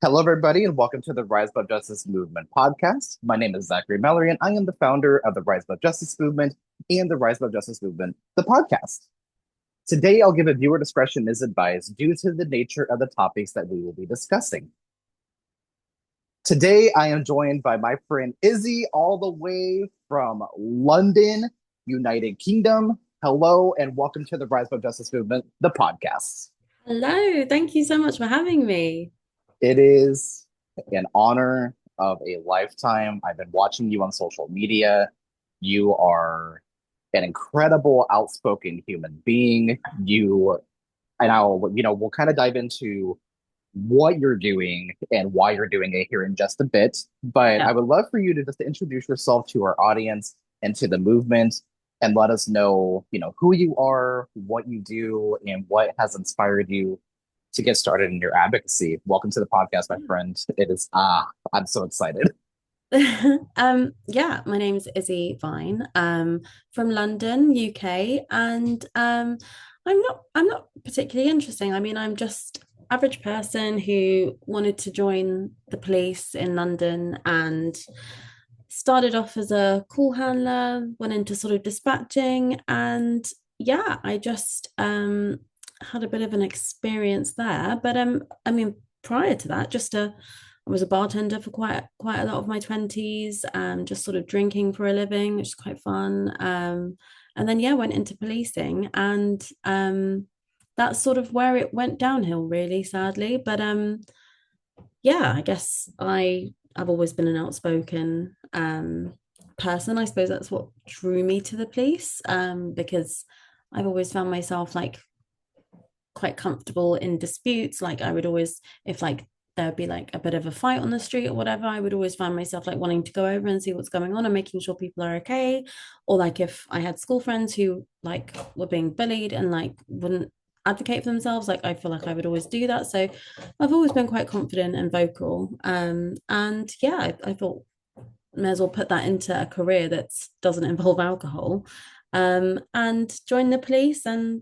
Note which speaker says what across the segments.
Speaker 1: Hello, everybody, and welcome to the Rise Above Justice Movement podcast. My name is Zachary Mallory, and I am the founder of the Rise Above Justice Movement and the Rise Above Justice Movement, the podcast. Today, I'll give a viewer discretion is advised due to the nature of the topics that we will be discussing. Today, I am joined by my friend Izzy, all the way from London, United Kingdom. Hello, and welcome to the Rise Above Justice Movement, the podcast.
Speaker 2: Hello, thank you so much for having me.
Speaker 1: It is an honor of a lifetime. I've been watching you on social media. You are an incredible, outspoken human being. We'll kind of dive into what you're doing and why you're doing it here in just a bit. But I
Speaker 2: Yeah.
Speaker 1: would love for you to just introduce yourself to our audience and to the movement and let us know, who you are, what you do, and what has inspired you to get started in your advocacy. Welcome to the podcast, my friend. I'm so excited.
Speaker 2: Yeah, my name's Issy Vine, from London, UK, and I'm not particularly interesting. I mean, I'm just average person who wanted to join the police in London and started off as a call handler, went into sort of dispatching, and yeah, I just had a bit of an experience there. But I mean, prior to that, I was a bartender for quite a lot of my 20s, just sort of drinking for a living, which is quite fun. And then yeah, went into policing, and that's sort of where it went downhill, really, sadly. But yeah, I guess I've always been an outspoken person. I suppose that's what drew me to the police, because I've always found myself like quite comfortable in disputes. Like I would always, if like there'd be like a bit of a fight on the street or whatever, I would always find myself like wanting to go over and see what's going on and making sure people are okay. Or like if I had school friends who like were being bullied and like wouldn't advocate for themselves, like I feel like I would always do that. So I've always been quite confident and vocal. And yeah, I thought may as well put that into a career that doesn't involve alcohol. And join the police, and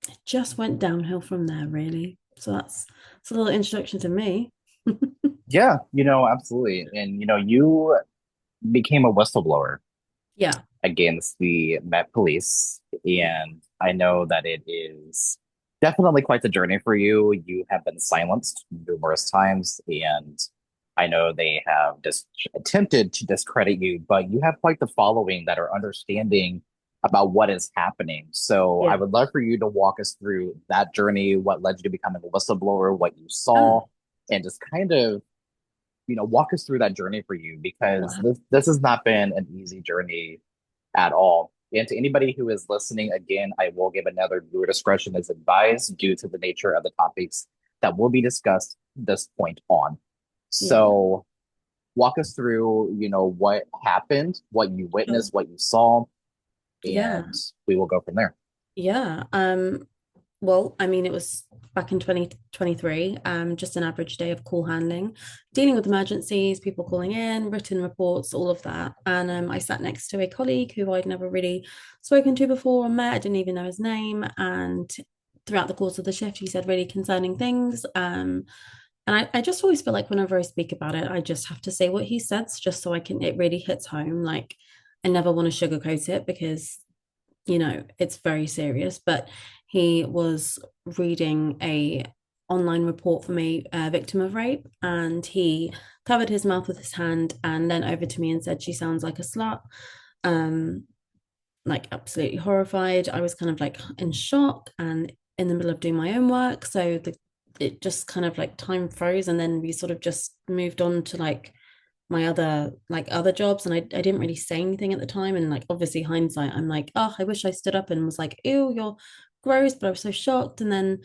Speaker 2: it just went downhill from there, really. So that's a little introduction to me.
Speaker 1: Yeah, absolutely. And you became a whistleblower
Speaker 2: Yeah.
Speaker 1: against the Met Police, and I know that it is definitely quite the journey for you. You have been silenced numerous times, and I know they have just attempted to discredit you, but you have quite the following that are understanding about what is happening. So I
Speaker 2: Yeah.
Speaker 1: would love for you to walk us through that journey, what led you to becoming a whistleblower, what you
Speaker 2: Oh,
Speaker 1: saw, and just kind of, walk us through that journey for you because
Speaker 2: what?
Speaker 1: this has not been an easy journey at all. And to anybody who is listening, again, I will give another viewer discretion is advised due to the nature of the topics that will be discussed this point on.
Speaker 2: Yeah.
Speaker 1: So walk us through, what happened, what you
Speaker 2: Sure.
Speaker 1: witnessed, what you saw,
Speaker 2: Yeah.
Speaker 1: and we will go from there.
Speaker 2: Yeah. Well, I mean, it was back in 2023, just an average day of call handling, dealing with emergencies, people calling in, written reports, all of that. And I sat next to a colleague who I'd never really spoken to before or met. I didn't even know his name. And throughout the course of the shift, he said really concerning things. And I just always feel like whenever I speak about it, I just have to say what he says, just so it really hits home. Like, I never want to sugarcoat it because it's very serious. But he was reading a online report from a victim of rape, and he covered his mouth with his hand and leant over to me and said, she sounds like a slut. um like absolutely horrified. I was kind of like in shock and in the middle of doing my own work, so it just kind of like time froze, and then we sort of just moved on to like my other jobs, and I didn't really say anything at the time. And like obviously hindsight, I'm like, oh, I wish I stood up and was like, ew, you're gross, but I was so shocked. And then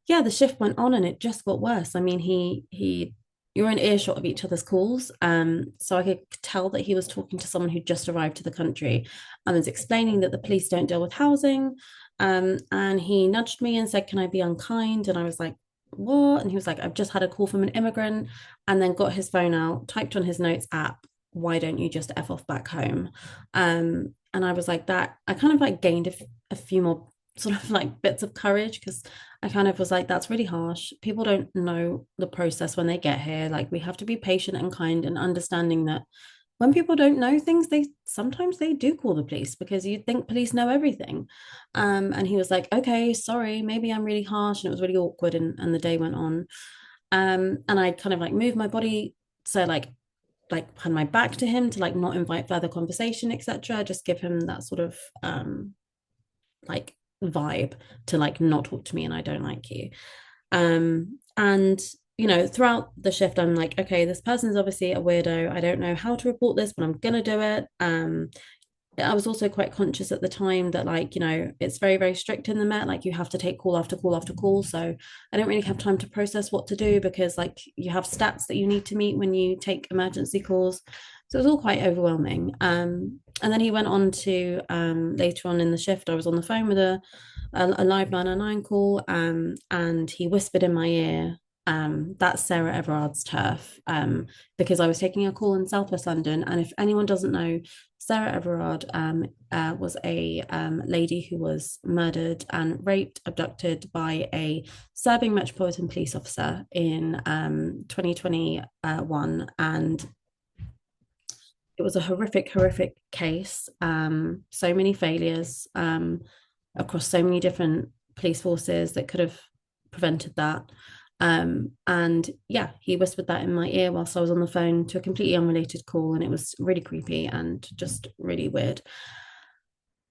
Speaker 2: yeah, the shift went on and it just got worse. I mean, he you're in earshot of each other's calls. So I could tell that he was talking to someone who just arrived to the country and was explaining that the police don't deal with housing. And he nudged me and said, can I be unkind? And I was like, what? And he was like, I've just had a call from an immigrant, and then got his phone out, typed on his notes app, why don't you just F off back home? And I was like, that I kind of like gained a few more sort of like bits of courage, because I kind of was like, that's really harsh. People don't know the process when they get here. Like, we have to be patient and kind and understanding that when people don't know things, they sometimes they do call the police because you think police know everything. And he was like, okay, sorry, maybe I'm really harsh. And it was really awkward, and the day went on. And I kind of like moved my body, so like had my back to him to like not invite further conversation, etc. Just give him that sort of like vibe to like not talk to me and I don't like you. And throughout the shift, I'm like, okay, this person's obviously a weirdo. I don't know how to report this, but I'm gonna do it. I was also quite conscious at the time that, like, it's very, very strict in the Met. Like, you have to take call after call after call. So I don't really have time to process what to do because, like, you have stats that you need to meet when you take emergency calls. So it was all quite overwhelming. And then he went on to later on in the shift, I was on the phone with a live 999 call, and he whispered in my ear, that's Sarah Everard's turf, because I was taking a call in Southwest London. And if anyone doesn't know, Sarah Everard was a lady who was murdered and raped, abducted by a Serbian Metropolitan Police officer in 2021. And it was a horrific, horrific case. So many failures across so many different police forces that could have prevented that. And yeah, he whispered that in my ear whilst I was on the phone to a completely unrelated call, and it was really creepy and just really weird.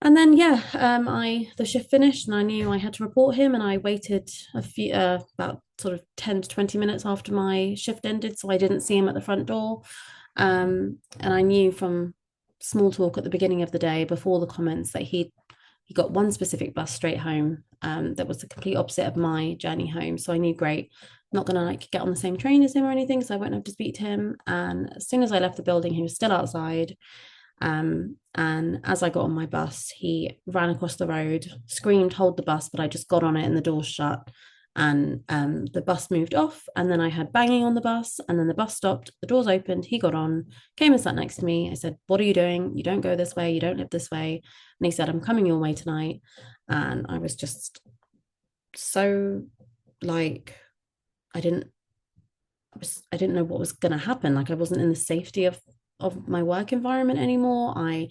Speaker 2: And then yeah, the shift finished and I knew I had to report him, and I waited a few about sort of 10 to 20 minutes after my shift ended, so I didn't see him at the front door. And I knew from small talk at the beginning of the day before the comments that he got one specific bus straight home, that was the complete opposite of my journey home. So I knew, great, I'm not gonna like get on the same train as him or anything, so I won't have to speak to him. And as soon as I left the building, he was still outside. And as I got on my bus, he ran across the road, screamed, hold the bus, but I just got on it and the door shut. And the bus moved off, and then I had banging on the bus, and then the bus stopped, the doors opened, he got on, came and sat next to me. I said, what are you doing? You don't go this way, you don't live this way. And he said, I'm coming your way tonight. And I was just so like, I didn't I didn't know what was going to happen. Like, I wasn't in the safety of my work environment anymore. I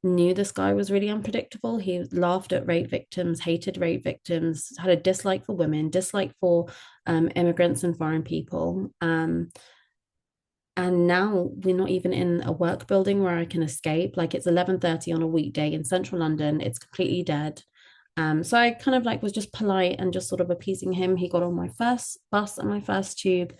Speaker 2: knew this guy was really unpredictable. He laughed at rape victims, hated rape victims, had a dislike for women, dislike for immigrants and foreign people. And now we're not even in a work building where I can escape. Like, it's 11:30 on a weekday in central London. It's completely dead. So I kind of like was just polite and just sort of appeasing him. He got on my first bus and my first tube,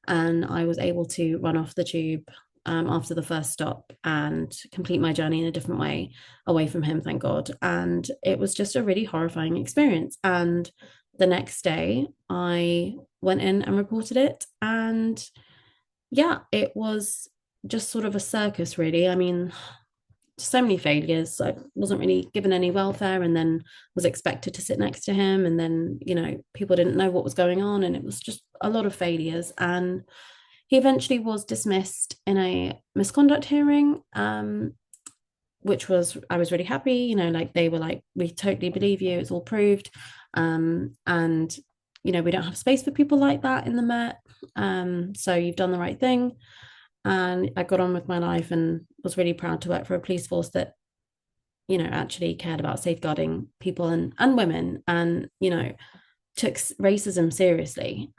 Speaker 2: and I was able to run off the tube after the first stop and complete my journey in a different way away from him, thank God. And it was just a really horrifying experience. And the next day, I went in and reported it. And yeah, it was just sort of a circus, really. I mean, so many failures. I wasn't really given any welfare, and then was expected to sit next to him. And then, people didn't know what was going on. And it was just a lot of failures. And he eventually was dismissed in a misconduct hearing, which was, I was really happy. Like, they were like, we totally believe you. It's all proved. And, we don't have space for people like that in the Met. So you've done the right thing. And I got on with my life and was really proud to work for a police force that, actually cared about safeguarding people and women, and, took racism seriously.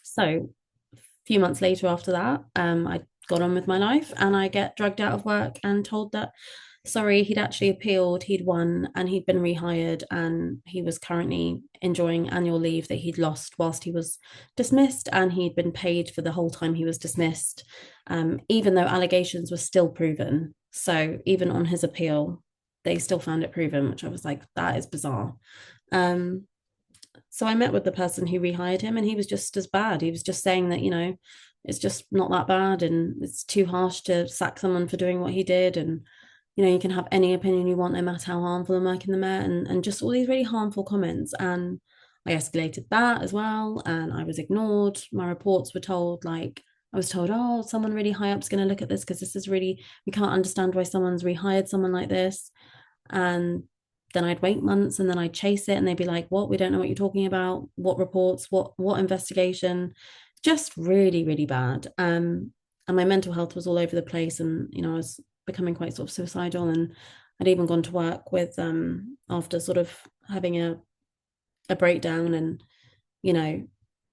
Speaker 2: So a few months later after that, I got on with my life, and I get drugged out of work and told that, sorry, he'd actually appealed, he'd won, and he'd been rehired, and he was currently enjoying annual leave that he'd lost whilst he was dismissed, and he'd been paid for the whole time he was dismissed, even though allegations were still proven. So even on his appeal, they still found it proven, which I was like, that is bizarre. So I met with the person who rehired him, and he was just as bad. He was just saying that, it's just not that bad, and it's too harsh to sack someone for doing what he did. And you can have any opinion you want, no matter how harmful I'm working the Met, and just all these really harmful comments. And I escalated that as well, and I was ignored. My reports were told, like, I was told, oh, someone really high up is going to look at this because this is really, we can't understand why someone's rehired someone like this. And then I'd wait months and then I'd chase it and they'd be like, what? We don't know what you're talking about. What reports? What investigation? Just really, really bad. And my mental health was all over the place. And, I was becoming quite sort of suicidal. And I'd even gone to work with after sort of having a breakdown and, you know,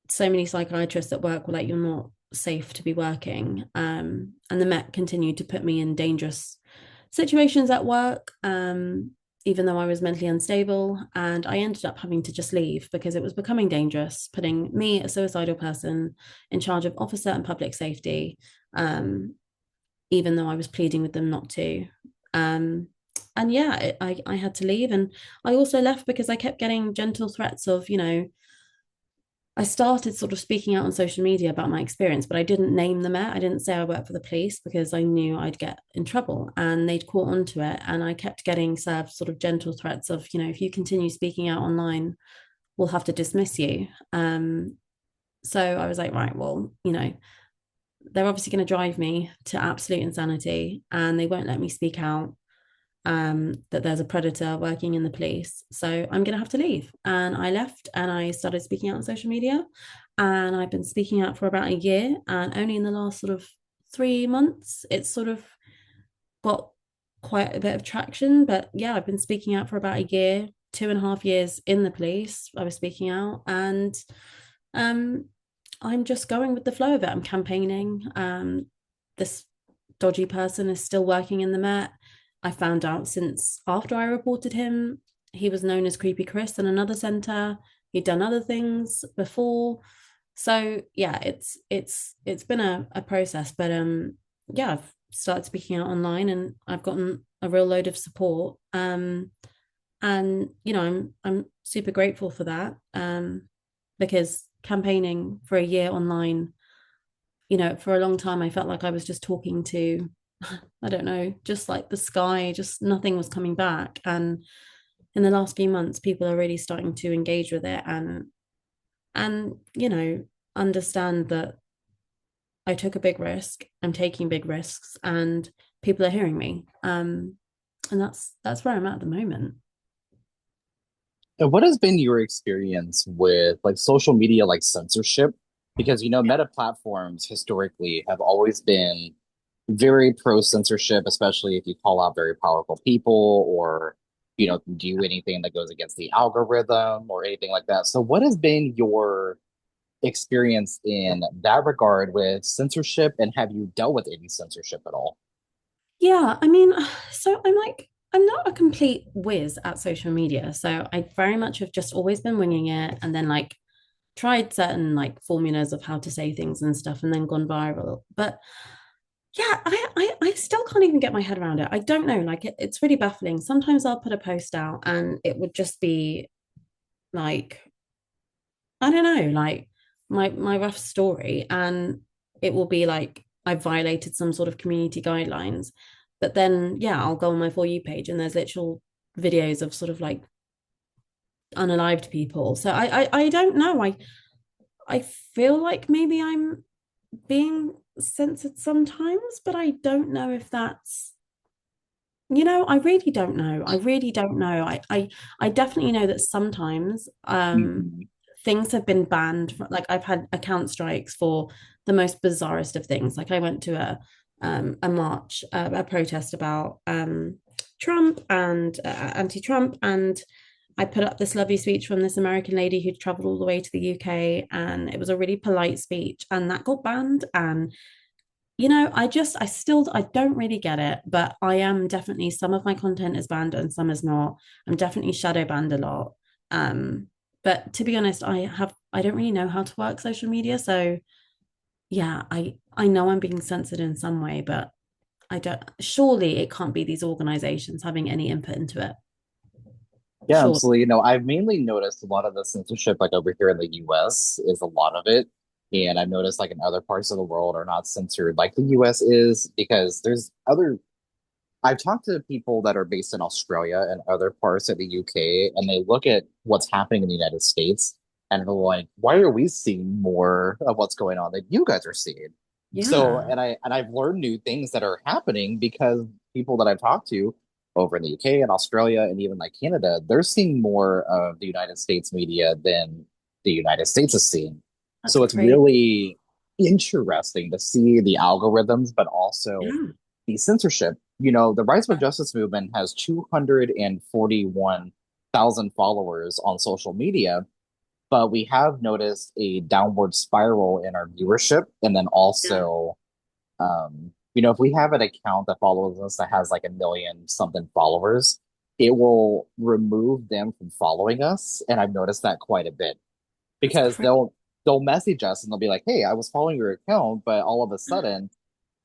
Speaker 2: so many psychiatrists at work were like, you're not safe to be working. And the Met continued to put me in dangerous situations at work, even though I was mentally unstable. And I ended up having to just leave because it was becoming dangerous, putting me, a suicidal person, in charge of officer and public safety, um, even though I was pleading with them not to. Um, and yeah, I had to leave. And I also left because I kept getting gentle threats of, I started sort of speaking out on social media about my experience, but I didn't name the Met. I didn't say I worked for the police because I knew I'd get in trouble and they'd caught on to it. And I kept getting served sort of gentle threats of, if you continue speaking out online, we'll have to dismiss you. So I was like, right, well, they're obviously going to drive me to absolute insanity and they won't let me speak out, that there's a predator working in the police. So I'm going to have to leave. And I left and I started speaking out on social media. And I've been speaking out for about a year. And only in the last sort of 3 months, it's sort of got quite a bit of traction. But yeah, I've been speaking out for about a year, 2.5 years in the police. I was speaking out and um, I'm just going with the flow of it. I'm campaigning. This dodgy person is still working in the Met. I found out since after I reported him, he was known as Creepy Chris in another center. He'd done other things before. So yeah, it's been a process, but yeah, I've started speaking out online and I've gotten a real load of support. And I'm super grateful for that. Because campaigning for a year online, for a long time I felt like I was just talking to, I don't know, just like the sky, just nothing was coming back. And in the last few months, people are really starting to engage with it and understand that I took a big risk. I'm taking big risks, and people are hearing me. And that's where I'm at the moment.
Speaker 1: And what has been your experience with like social media, like censorship? Because meta platforms historically have always been very pro censorship, especially if you call out very powerful people or do anything that goes against the algorithm or anything like that. So, what has been your experience in that regard with censorship, and have you dealt with any censorship at all?
Speaker 2: Yeah, I mean, so I'm not a complete whiz at social media. So I very much have just always been winging it and then like tried certain like formulas of how to say things and stuff and then gone viral. But yeah, I still can't even get my head around it. I don't know, like it's really baffling. Sometimes I'll put a post out and it would just be like, I don't know, like my rough story, and it will be like I've violated some sort of community guidelines. But then yeah, I'll go on my For You page and there's literal videos of sort of like unalived people. So I don't know. I feel like maybe I'm being censored sometimes, but I don't know if that's, I really don't know. I really don't know. I definitely know that sometimes
Speaker 1: Mhm.
Speaker 2: things have been banned. Like I've had account strikes for the most bizarrest of things. Like I went to a march, a protest about Trump and anti-Trump, and I put up this lovely speech from this American lady who'd traveled all the way to the UK, and it was a really polite speech, and that got banned. And I don't really get it, but I am definitely, some of my content is banned and some is not. I'm definitely shadow banned a lot. Um, but to be honest, I don't really know how to work social media, so yeah, I know I'm being censored in some way, but I don't. Surely it can't be these organizations having any input into it.
Speaker 1: Yeah,
Speaker 2: Sure.
Speaker 1: absolutely. I've mainly noticed a lot of the censorship, like over here in the US, is a lot of it. And I've noticed like in other parts of the world are not censored like the US is because there's other. I've talked to people that are based in Australia and other parts of the UK, and they look at what's happening in the United States and they're like, why are we seeing more of what's going on that you guys are seeing? So,
Speaker 2: Yeah.
Speaker 1: and I've learned new things that are happening because people that I've talked to over in the UK and Australia and even like Canada, they're seeing more of the United States media than the United States is seeing.
Speaker 2: That's
Speaker 1: So it's
Speaker 2: crazy.
Speaker 1: really interesting to see the algorithms, but also
Speaker 2: Yeah.
Speaker 1: the censorship. You know, the Rights for Justice movement has 241,000 followers on social media, but we have noticed a downward spiral in our viewership. And then
Speaker 2: Yeah.
Speaker 1: also, if we have an account that follows us that has like a million something followers, it will remove them from following us. And I've noticed that quite a bit
Speaker 2: That's
Speaker 1: because
Speaker 2: crazy.
Speaker 1: they'll message us and they'll be like, "Hey, I was following your account, but all of a sudden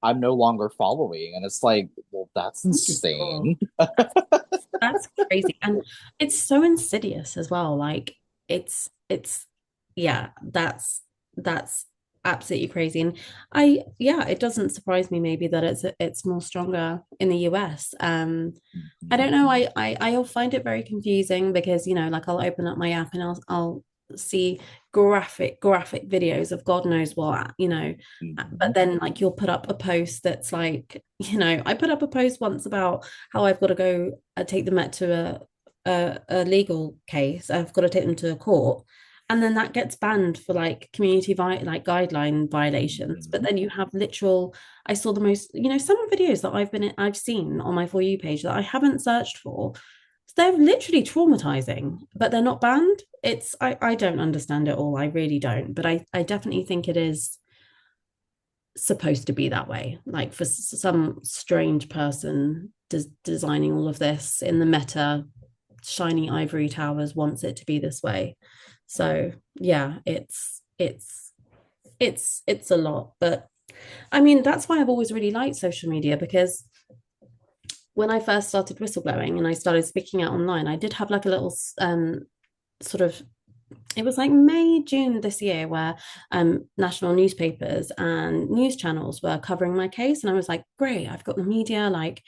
Speaker 1: I'm no longer following." And it's like, well, that's
Speaker 2: Oh my God.
Speaker 1: insane.
Speaker 2: That's crazy. And it's so insidious as well. Like it's yeah, that's absolutely crazy. And yeah, it doesn't surprise me maybe that it's more stronger in the US. I don't know. I'll find it very confusing because, like I'll open up my app and I'll see graphic videos of God knows what, but
Speaker 1: Mhm.
Speaker 2: then like you'll put up a post that's like, I put up a post once about how I've got to go take the Met to a legal case. I've got to take them to a court. And then that gets banned for like like guideline violations. But
Speaker 1: Mhm.
Speaker 2: then you have literal, I saw the most, some videos that I've seen on my For You page that I haven't searched for. They're literally traumatizing, but they're not banned. I don't understand it all. I really don't. But I definitely think it is supposed to be that way. Like for some strange person designing all of this in the meta shiny ivory towers wants it to be this way. So yeah, it's a lot. But I mean, that's why I've always really liked social media because when I first started whistleblowing and I started speaking out online, I did have like a little sort of it was like May, June this year where national newspapers and news channels were covering my case. And I was like, great, I've got the media, like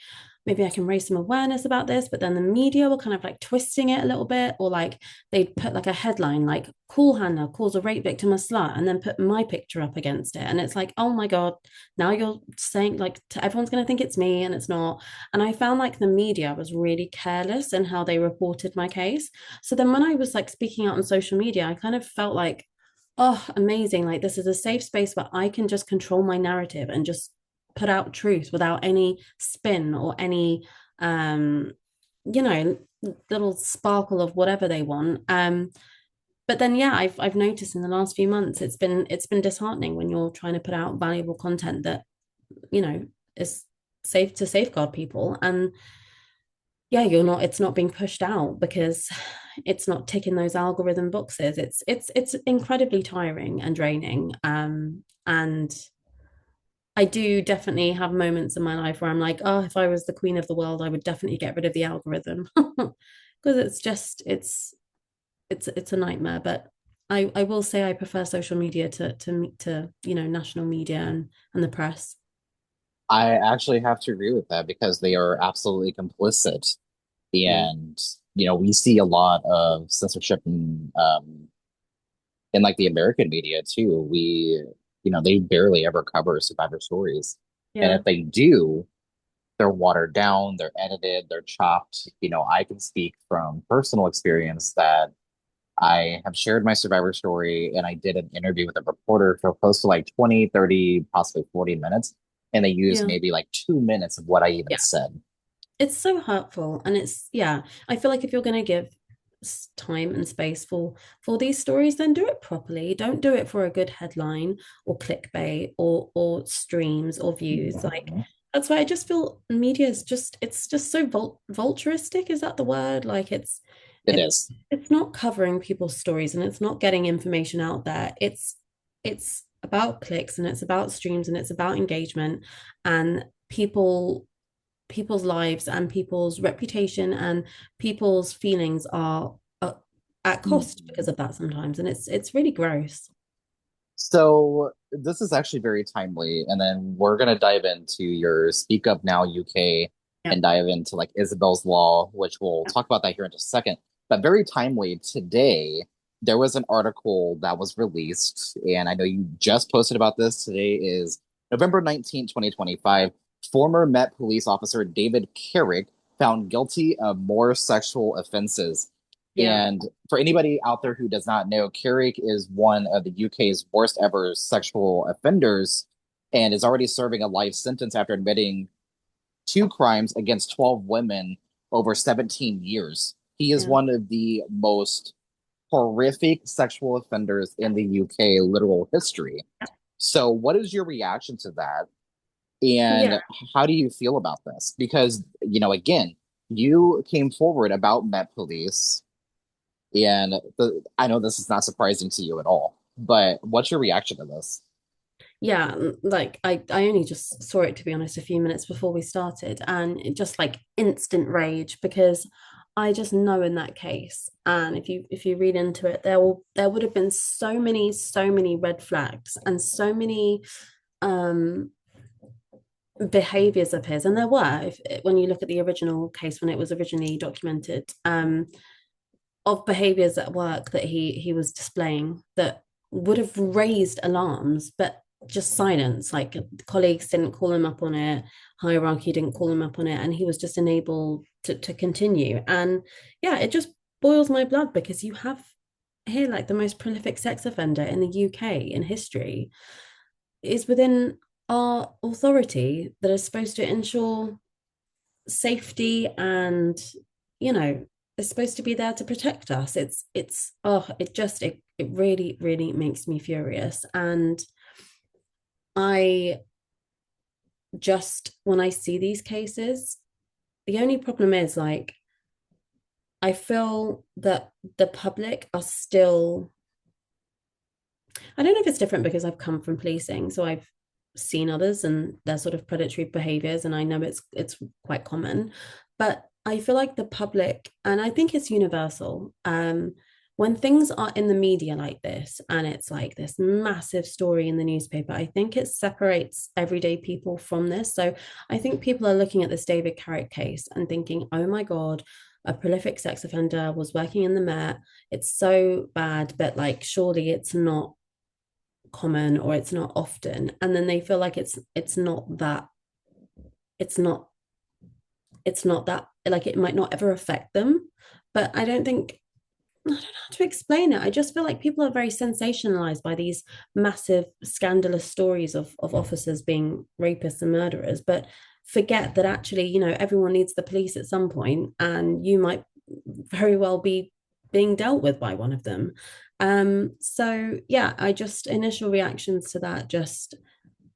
Speaker 2: maybe I can raise some awareness about this. But then the media were kind of like twisting it a little bit, or like they'd put like a headline like call handler calls a rape victim a slut and then put my picture up against it. And it's like, oh my God, now you're saying like everyone's going to think it's me and it's not. And I found like the media was really careless in how they reported my case. So then when I was like speaking out on social media, I kind of felt like, oh, amazing. Like this is a safe space where I can just control my narrative and just put out truth without any spin or any you know, little sparkle of whatever they want. But then yeah, I've noticed in the last few months it's been disheartening when you're trying to put out valuable content that, you know, is safe to safeguard people. And yeah, it's not being pushed out because it's not ticking those algorithm boxes. It's incredibly tiring and draining. And I do definitely have moments in my life where I'm like, oh, if I was the queen of the world, I would definitely get rid of the algorithm. Because it's a nightmare. But I will say I prefer social media to national media and the press.
Speaker 1: I actually have to agree with that because they are absolutely complicit.
Speaker 2: Mm.
Speaker 1: And, we see a lot of censorship in like the American media too. They barely ever cover survivor stories. And
Speaker 2: Yeah.
Speaker 1: if they do, they're watered down, they're edited, they're chopped. I can speak from personal experience that I have shared my survivor story and I did an interview with a reporter for close to like 20, 30, possibly 40 minutes. And they used
Speaker 2: Yeah.
Speaker 1: maybe like 2 minutes of what I even
Speaker 2: Yeah.
Speaker 1: said.
Speaker 2: It's so hurtful. And yeah, I feel like if you're going to give time and space for these stories, then do it properly. Don't do it for a good headline or clickbait or streams or views. Like
Speaker 1: Mhm.
Speaker 2: that's why I just feel media is it's just so vulturistic. Is that the word? Like
Speaker 1: It
Speaker 2: it
Speaker 1: is.
Speaker 2: it's not covering people's stories and it's not getting information out there. It's about clicks and it's about streams and it's about engagement and people's lives and people's reputation and people's feelings are at cost because
Speaker 1: Mhm.
Speaker 2: of that sometimes, and it's really gross.
Speaker 1: So this is actually very timely. And then we're gonna dive into your Speak Up Now UK
Speaker 2: Yeah.
Speaker 1: and dive into like Isabel's Law, which we'll talk about that here in just a second. But very timely today, there was an article that was released, and I know you just posted about this. Today is November 19th, 2025. Former Met police officer David Carrick found guilty of more sexual offenses.
Speaker 2: Yeah.
Speaker 1: And for anybody out there who does not know, Carrick is one of the UK's worst ever sexual offenders and is already serving a life sentence after admitting two crimes against 12 women over 17 years. He is
Speaker 2: Yeah.
Speaker 1: one of the most horrific sexual offenders in the UK literal history. So, what is your reaction to that?
Speaker 2: Yeah.
Speaker 1: And how do you feel about this? Because, again, you came forward about Met Police, and I know this is not surprising to you at all, but what's your reaction to this?
Speaker 2: Yeah, like I only just saw it to be honest a few minutes before we started, and it just like instant rage because I just know in that case, and if you read into it, there would have been so many red flags and so many um behaviors of his, and there were when you look at the original case when it was originally documented, of behaviors at work that he was displaying that would have raised alarms, but just silence. Like colleagues didn't call him up on it, hierarchy didn't call him up on it, and he was just enabled to continue. And yeah, it just boils my blood because you have here like the most prolific sex offender in the UK in history is within our authority that is supposed to ensure safety and you know is supposed to be there to protect us. It's oh it really makes me furious. And I just when I see these cases, the only problem is like I feel that the public are still, I don't know if it's different because I've come from policing, so I've seen others and their sort of predatory behaviors, and I know it's quite common. But I feel like the public, and I think it's universal, when things are in the media like this, and it's like this massive story in the newspaper, I think it separates everyday people from this. So I think people are looking at this David Carrick case and thinking, oh my God, a prolific sex offender was working in the Met. It's so bad, but like surely it's not common or it's not often, and then they feel like it's not that it's not it's not that like it might not ever affect them. But I don't know how to explain it. I just feel like people are very sensationalized by these massive scandalous stories of officers being rapists and murderers, but forget that actually, everyone needs the police at some point, and you might very well be being dealt with by one of them. So yeah, I just initial reactions to that, just,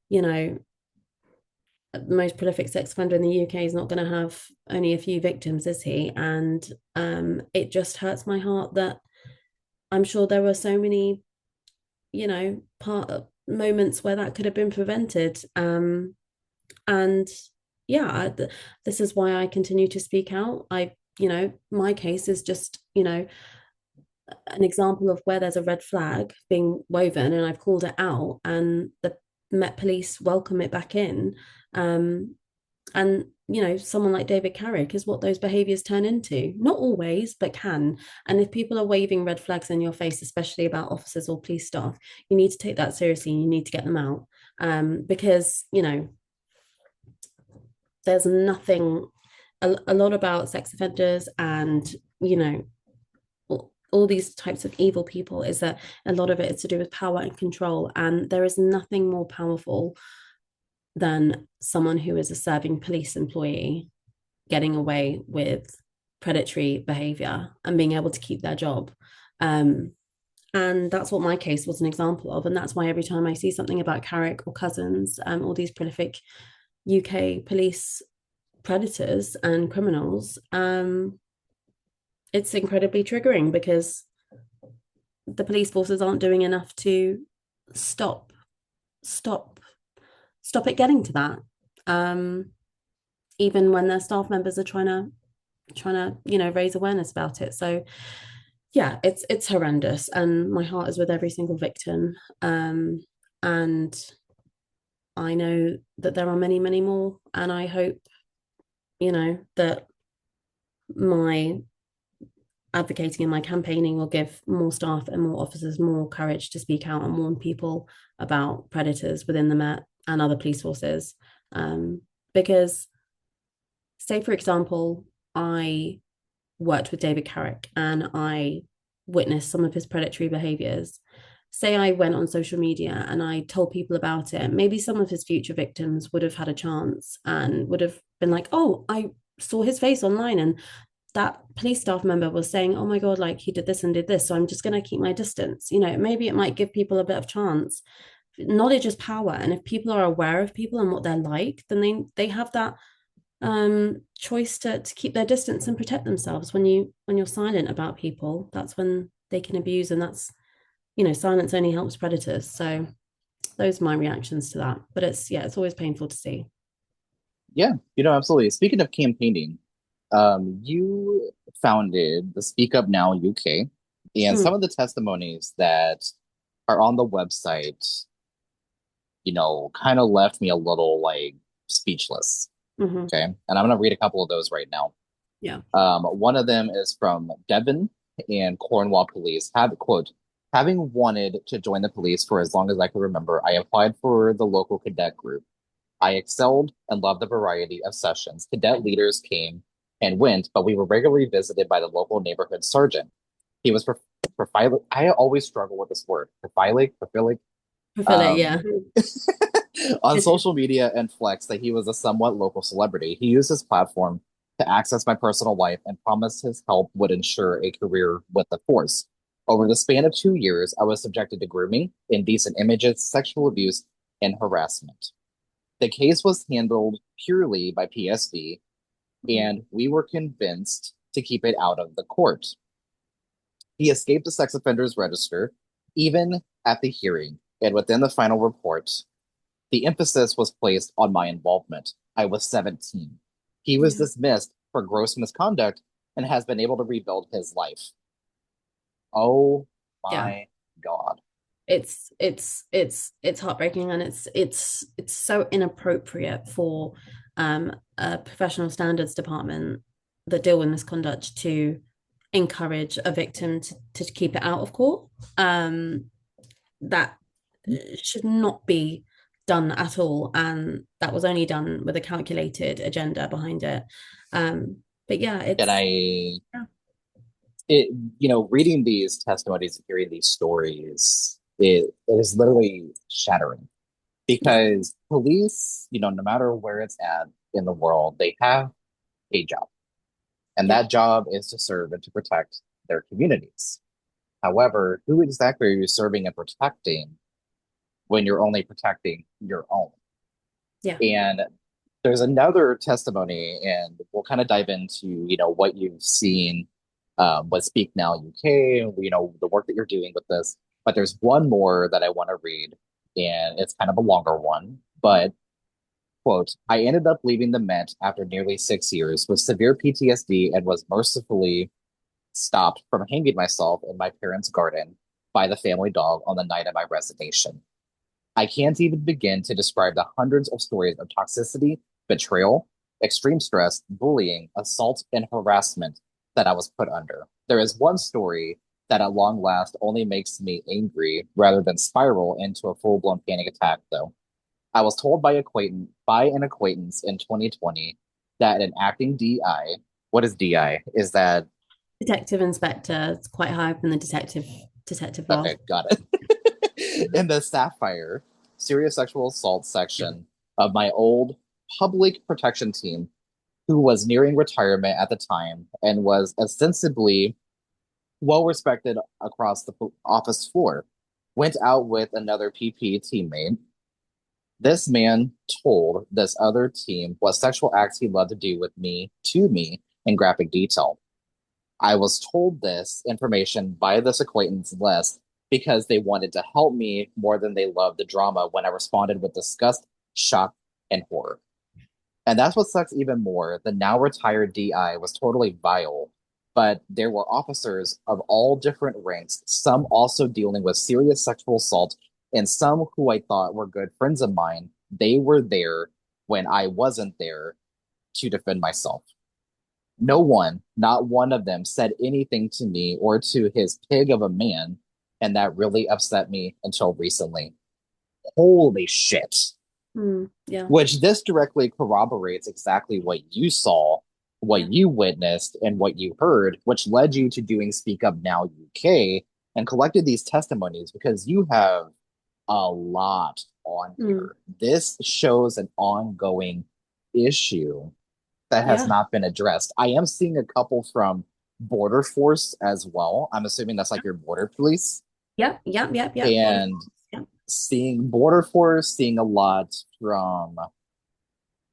Speaker 2: you know, the most prolific sex offender in the UK is not going to have only a few victims, is he? And it just hurts my heart that I'm sure there were so many, part moments where that could have been prevented. And yeah, this is why I continue to speak out. My case is just, an example of where there's a red flag being woven, and I've called it out, and the Met Police welcome it back in. Um, and someone like David Carrick is what those behaviors turn into. Not always, but can. And if people are waving red flags in your face, especially about officers or police staff, you need to take that seriously and you need to get them out. Because there's nothing a lot about sex offenders and all these types of evil people is that a lot of it is to do with power and control, and there is nothing more powerful than someone who is a serving police employee getting away with predatory behavior and being able to keep their job. And that's what my case was an example of. And that's why every time I see something about Carrick or Cousins, all these prolific UK police predators and criminals, it's incredibly triggering because the police forces aren't doing enough to stop stop stop it getting to that. Um, Even when their staff members are trying to raise awareness about it. So yeah, it's horrendous, and my heart is with every single victim. And I know that there are many more, and I hope that my advocating and my campaigning will give more staff and more officers more courage to speak out and warn people about predators within the Met and other police forces. Because say, for example, I worked with David Carrick and I witnessed some of his predatory behaviors. Say I went on social media and I told people about it, maybe some of his future victims would have had a chance and would have been like, oh, I saw his face online and that police staff member was saying, oh my God, like he did this and did this. So I'm just going to keep my distance. Maybe it might give people a bit of chance. Knowledge is power. And if people are aware of people and what they're like, then they have that choice to keep their distance and protect themselves. When you're silent about people, that's when they can abuse, and that's, silence only helps predators. So those are my reactions to that. But it's always painful to see.
Speaker 1: Yeah, absolutely. Speaking of campaigning, you founded the Speak Up Now UK, and
Speaker 2: Mm,
Speaker 1: some of the testimonies that are on the website, kind of left me a little like speechless.
Speaker 2: hmm.
Speaker 1: Okay. And I'm going to read a couple of those right now.
Speaker 2: Yeah.
Speaker 1: One of them is from Devon and Cornwall Police. Quote, having wanted to join the police for as long as I could remember, I applied for the local cadet group. I excelled and loved the variety of sessions. Cadet leaders came and went, but we were regularly visited by the local neighborhood sergeant. He was prophilic. I always struggle with this word. Prophilic.
Speaker 2: Fulfill it,
Speaker 1: Um,
Speaker 2: yeah.
Speaker 1: on social media and flex that he was a somewhat local celebrity. He used his platform to access my personal life and promised his help would ensure a career with the force. Over the span of 2 years, I was subjected to grooming, indecent images, sexual abuse, and harassment. The case was handled purely by PSD, and we were convinced to keep it out of the court. He escaped the sex offenders register, even at the hearing, and within the final report, the emphasis was placed on my involvement. I was 17. He was
Speaker 2: Yeah.
Speaker 1: dismissed for gross misconduct and has been able to rebuild his life. Oh
Speaker 2: Yeah.
Speaker 1: my God.
Speaker 2: It's heartbreaking, and it's so inappropriate for a professional standards department that deal with misconduct to encourage a victim to keep it out of court. That should not be done at all, and that was only done with a calculated agenda behind it. But yeah,
Speaker 1: And
Speaker 2: it's yeah,
Speaker 1: it, reading these testimonies and hearing these stories, it is literally shattering
Speaker 2: yeah,
Speaker 1: because police, no matter where it's at in the world, they have a job. And
Speaker 2: yeah,
Speaker 1: that job is to serve and to protect their communities. However, who exactly are you serving and protecting when you're only protecting your own?
Speaker 2: yeah.
Speaker 1: And there's another testimony, and we'll kind of dive into, what you've seen with Speak Now UK, the work that you're doing with this. But there's one more that I want to read, and it's kind of a longer one. But quote, I ended up leaving the Met after nearly 6 years with severe PTSD and was mercifully stopped from hanging myself in my parents' garden by the family dog on the night of my resignation. I can't even begin to describe the hundreds of stories of toxicity, betrayal, extreme stress, bullying, assault, and harassment that I was put under. There is one story that at long last only makes me angry rather than spiral into a full-blown panic attack, though. I was told by an acquaintance in 2020 that an acting DI, what is DI? Is that
Speaker 2: Detective inspector, it's quite high up in the detective role.
Speaker 1: okay, got it. In the Sapphire serious sexual assault section of my old public protection team, who was nearing retirement at the time and was ostensibly well respected across the office floor, went out with another PP teammate. This man told this other team what sexual acts he loved to do with me to me in graphic detail. I was told this information by this acquaintance list because they wanted to help me more than they loved the drama when I responded with disgust, shock, and horror. And that's what sucks even more. The now retired DI was totally vile, but there were officers of all different ranks, some also dealing with serious sexual assault, and some who I thought were good friends of mine. They were there when I wasn't there to defend myself. No one, not one of them, said anything to me or to his pig of a man, and that really upset me until recently. Holy shit.
Speaker 2: Yeah.
Speaker 1: which this directly corroborates exactly what you saw, what
Speaker 2: Yeah.
Speaker 1: you witnessed, and what you heard, which led you to doing Speak Up Now UK and collected these testimonies because you have a lot on
Speaker 2: Mm.
Speaker 1: here. This shows an ongoing issue that has
Speaker 2: Yeah.
Speaker 1: not been addressed. I am seeing a couple from Border Force as well. I'm assuming that's like your border police.
Speaker 2: Yep. Yep. Yep. Yep. Border
Speaker 1: And
Speaker 2: Force. Yeah.
Speaker 1: seeing Border Force, seeing a lot from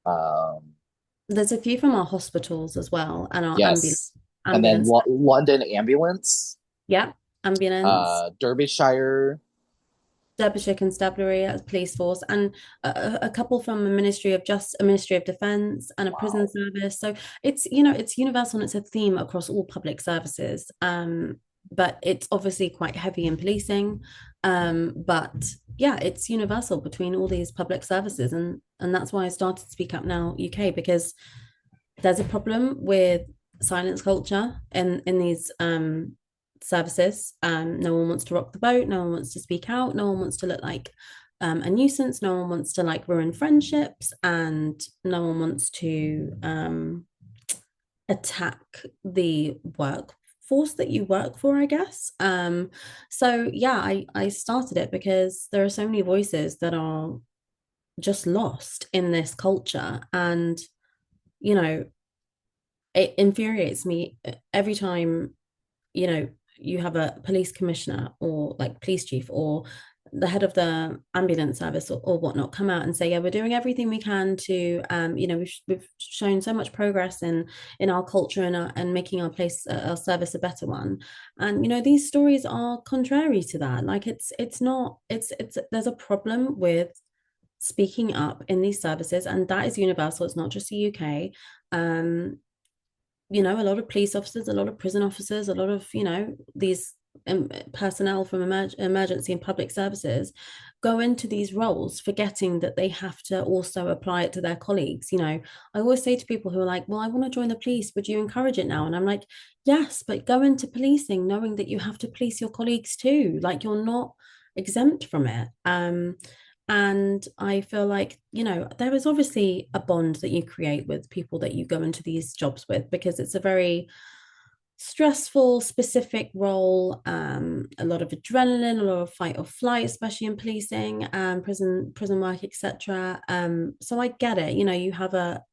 Speaker 1: um,
Speaker 2: There's a few from our hospitals as well and our
Speaker 1: yes, and then
Speaker 2: ambulance.
Speaker 1: London Ambulance,
Speaker 2: Yep. Ambulance.
Speaker 1: Derbyshire.
Speaker 2: Derbyshire Constabulary as police force, and a couple from a Ministry of Defence, and a prison
Speaker 1: Wow.
Speaker 2: service. So it's it's universal and it's a theme across all public services. But it's obviously quite heavy in policing. But yeah, it's universal between all these public services, and that's why I started Speak Up Now UK, because there's a problem with silence culture in these services. No one wants to rock the boat. No one wants to speak out. No one wants to look like a nuisance. No one wants to like ruin friendships, and no one wants to attack the workforce that you work for, I guess. So yeah, I started it because there are so many voices that are just lost in this culture, and you know it infuriates me every time you have a police commissioner or like police chief or the head of the ambulance service or whatnot come out and say, yeah, we're doing everything we can to we've shown so much progress in our culture and making our place our service a better one. And these stories are contrary to that. Like it's not it's there's a problem with speaking up in these services, and that is universal. It's not just the UK. um a lot of police officers, a lot of prison officers, a lot of, these personnel from emergency and public services go into these roles forgetting that they have to also apply it to their colleagues. I always say to people who are like, well, I want to join the police, would you encourage it now? And I'm like, yes, but go into policing knowing that you have to police your colleagues too. Like, you're not exempt from it. And I feel like, there is obviously a bond that you create with people that you go into these jobs with, because it's a very stressful, specific role, a lot of adrenaline, a lot of fight or flight, especially in policing, prison work, etc. So I get it. You have a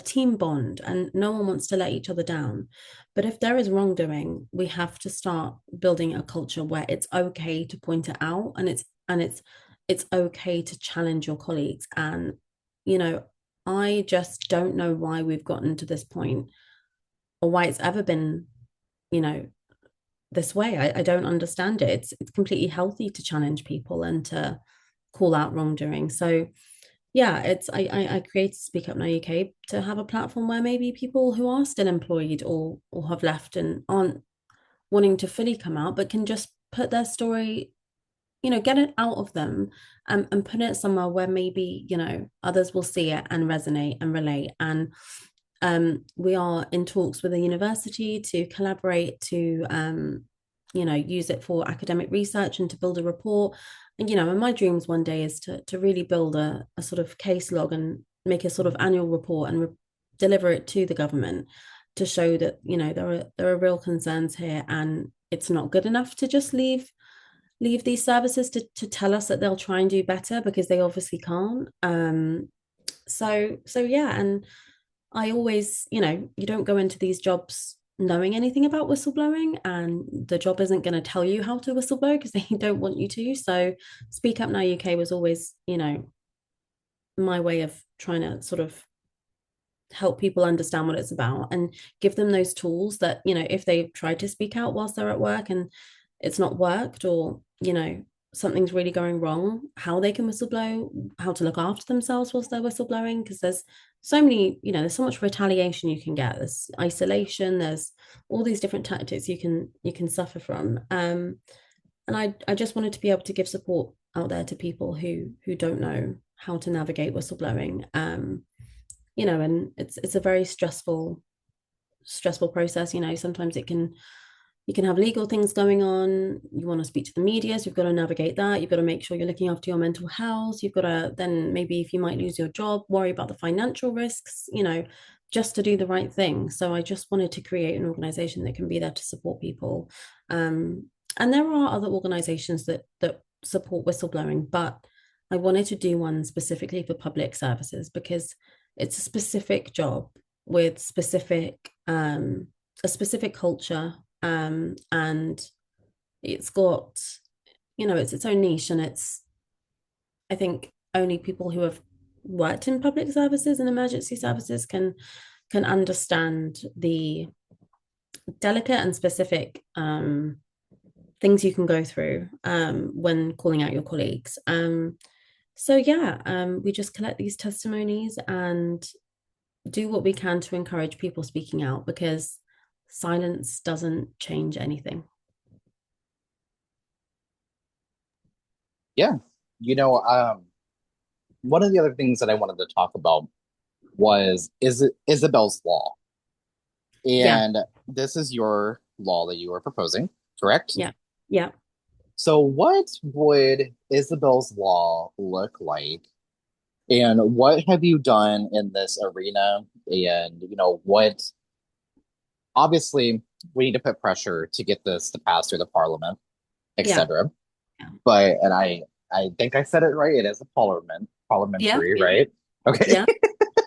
Speaker 2: team bond and no one wants to let each other down. But if there is wrongdoing, we have to start building a culture where it's okay to point it out, and it's okay to challenge your colleagues. And you know I just don't know why we've gotten to this point, or why it's ever been you know this way. I don't understand it. It's completely healthy to challenge people and to call out wrongdoing. So yeah, I created Speak Up Now UK to have a platform where maybe people who are still employed or have left and aren't wanting to fully come out, but can just put their story, get it out of them, and put it somewhere where maybe, others will see it and resonate and relate. And we are in talks with a university to collaborate to, use it for academic research and to build a report. And my dreams one day is to really build a sort of case log and make a sort of annual report and deliver it to the government to show that, there are real concerns here, and it's not good enough to just leave these services to tell us that they'll try and do better, because they obviously can't. So yeah, and I always, you don't go into these jobs knowing anything about whistleblowing, and the job isn't going to tell you how to whistleblow because they don't want you to. So Speak Up Now UK was always, my way of trying to sort of help people understand what it's about and give them those tools that, if they've tried to speak out whilst they're at work and it's not worked, or, something's really going wrong, how they can whistleblow, how to look after themselves whilst they're whistleblowing. Because there's so many, there's so much retaliation you can get. There's isolation, there's all these different tactics you can suffer from. And I just wanted to be able to give support out there to people who don't know how to navigate whistleblowing. And it's a very stressful process. Sometimes it can, you can have legal things going on. You want to speak to the media, so you've got to navigate that. You've got to make sure you're looking after your mental health. You've got to then, maybe if you might lose your job, worry about the financial risks, just to do the right thing. So I just wanted to create an organization that can be there to support people. And there are other organizations that support whistleblowing, but I wanted to do one specifically for public services because it's a specific job with a specific culture, and it's got, it's its own niche, and it's, I think, only people who have worked in public services and emergency services can understand the delicate and specific things you can go through when calling out your colleagues. So yeah, we just collect these testimonies and do what we can to encourage people speaking out, because silence doesn't change anything.
Speaker 1: Yeah. You know, one of the other things that I wanted to talk about was is it Isabel's law.
Speaker 2: Yeah,
Speaker 1: And this is your law that you are proposing, correct?
Speaker 2: yeah, yeah.
Speaker 1: So what would Isabel's law look like? And what have you done in this arena? And what obviously we need to put pressure to get this to pass through the parliament,
Speaker 2: Yeah,
Speaker 1: etc.
Speaker 2: yeah,
Speaker 1: But and I think I said it right. It is a
Speaker 2: yeah,
Speaker 1: parliamentary,
Speaker 2: yeah,
Speaker 1: right? Okay.
Speaker 2: yeah,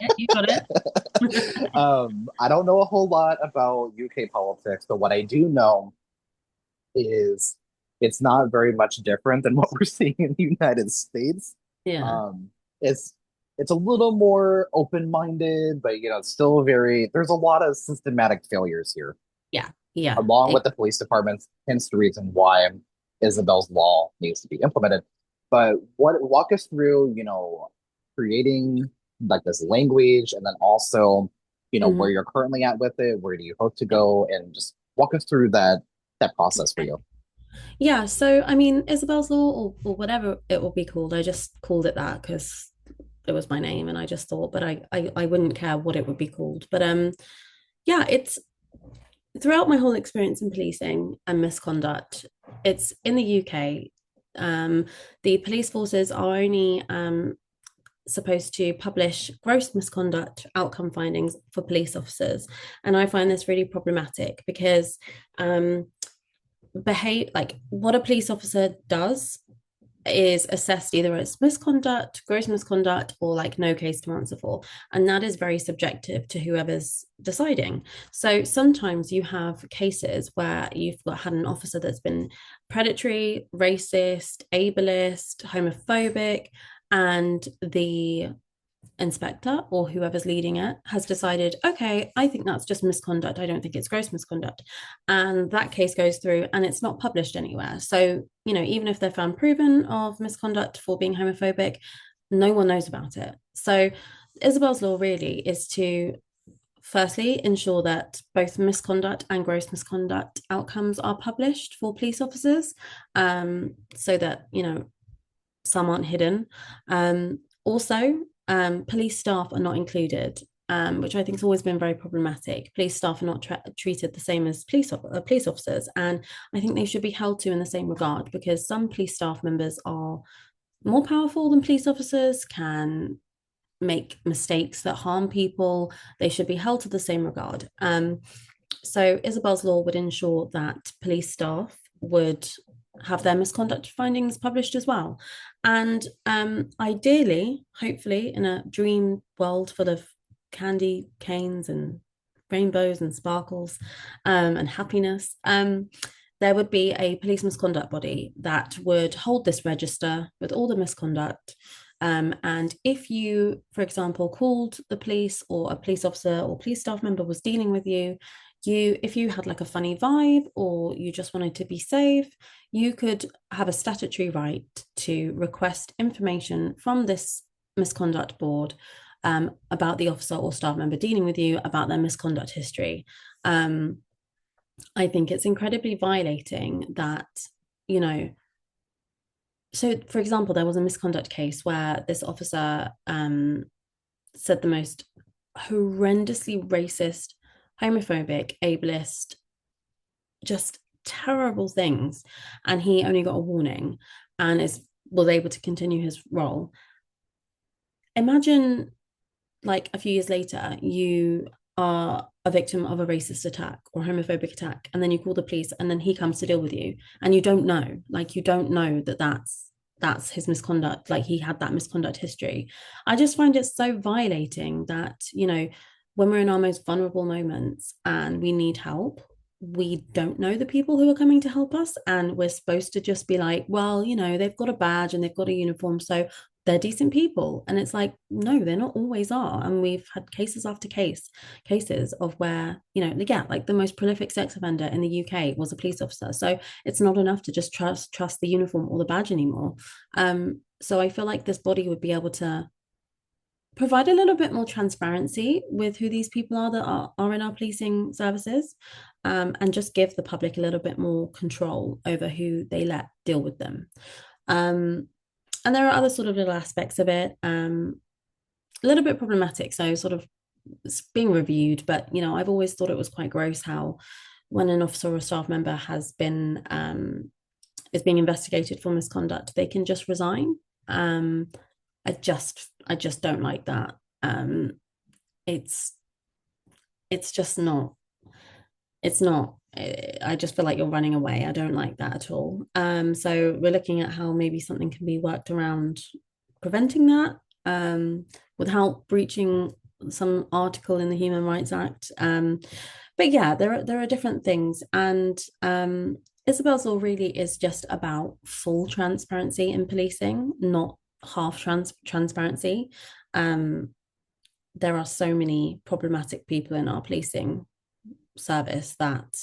Speaker 2: yeah, you got it.
Speaker 1: I don't know a whole lot about UK politics, but what I do know is it's not very much different than what we're seeing in the United States.
Speaker 2: Yeah,
Speaker 1: Um, it's it's a little more open-minded, but it's still there's a lot of systematic failures here,
Speaker 2: yeah, yeah.
Speaker 1: along with the police departments, hence the reason why Isabel's law needs to be implemented. But what walk us through, creating like this language and then also, where
Speaker 2: Mhm.
Speaker 1: you're currently at with it, where do you hope to go, and just walk us through that process for
Speaker 2: Okay.
Speaker 1: you.
Speaker 2: Yeah, so I mean, Isabel's Law, or whatever it will be called, I just called it that because it was my name, and I just thought, but I wouldn't care what it would be called. But yeah, it's throughout my whole experience in policing and misconduct, it's in the UK. Um, the police forces are only supposed to publish gross misconduct outcome findings for police officers, and I find this really problematic because behave like what a police officer does is assessed either as misconduct, gross misconduct, or like no case to answer for. And that is very subjective to whoever's deciding. So sometimes you have cases where had an officer that's been predatory, racist, ableist, homophobic, and the inspector or whoever's leading it has decided, okay, I think that's just misconduct. I don't think it's gross misconduct. And that case goes through and it's not published anywhere. So, even if they're found proven of misconduct for being homophobic, no one knows about it. So, Isabel's law really is to firstly ensure that both misconduct and gross misconduct outcomes are published for police officers, so that, some aren't hidden. Also, police staff are not included, which I think has always been very problematic. Police staff are not treated the same as police officers, and I think they should be held to in the same regard, because some police staff members are more powerful than police officers, can make mistakes that harm people. They should be held to the same regard. So Isabel's law would ensure that police staff would have their misconduct findings published as well. And ideally, hopefully, in a dream world full of candy canes and rainbows and sparkles, and happiness, there would be a police misconduct body that would hold this register with all the misconduct. And if you, for example, called the police, or a police officer or police staff member was dealing with you, if you had like a funny vibe, or you just wanted to be safe, you could have a statutory right to request information from this misconduct board, about the officer or staff member dealing with you, about their misconduct history. I think it's incredibly violating that, you know. So, for example, there was a misconduct case where this officer said the most horrendously racist, homophobic, ableist, just terrible things, and he only got a warning and was able to continue his role. Imagine like a few years later, you are a victim of a racist attack or homophobic attack, and then you call the police, and then he comes to deal with you, and you don't know that that's his misconduct, like he had that misconduct history. I just find it so violating that, when we're in our most vulnerable moments and we need help, we don't know the people who are coming to help us, and we're supposed to just be like, well, they've got a badge and they've got a uniform, so they're decent people. And it's like, no, they're not always are. And we've had cases after cases of where, yeah, like the most prolific sex offender in the UK was a police officer. So it's not enough to just trust the uniform or the badge anymore. So I feel like this body would be able to provide a little bit more transparency with who these people are that are in our policing services, and just give the public a little bit more control over who they let deal with them. And there are other sort of little aspects of it, a little bit problematic. So sort of it's being reviewed, but I've always thought it was quite gross how when an officer or a staff member is being investigated for misconduct, they can just resign. I just don't like that. It's it's just not it's not I just feel like you're running away. I don't like that at all. So we're looking at how maybe something can be worked around preventing that, without breaching some article in the Human Rights Act. But yeah, there are different things, and Isabel's law really is just about full transparency in policing, not half transparency. Um, there are so many problematic people in our policing service that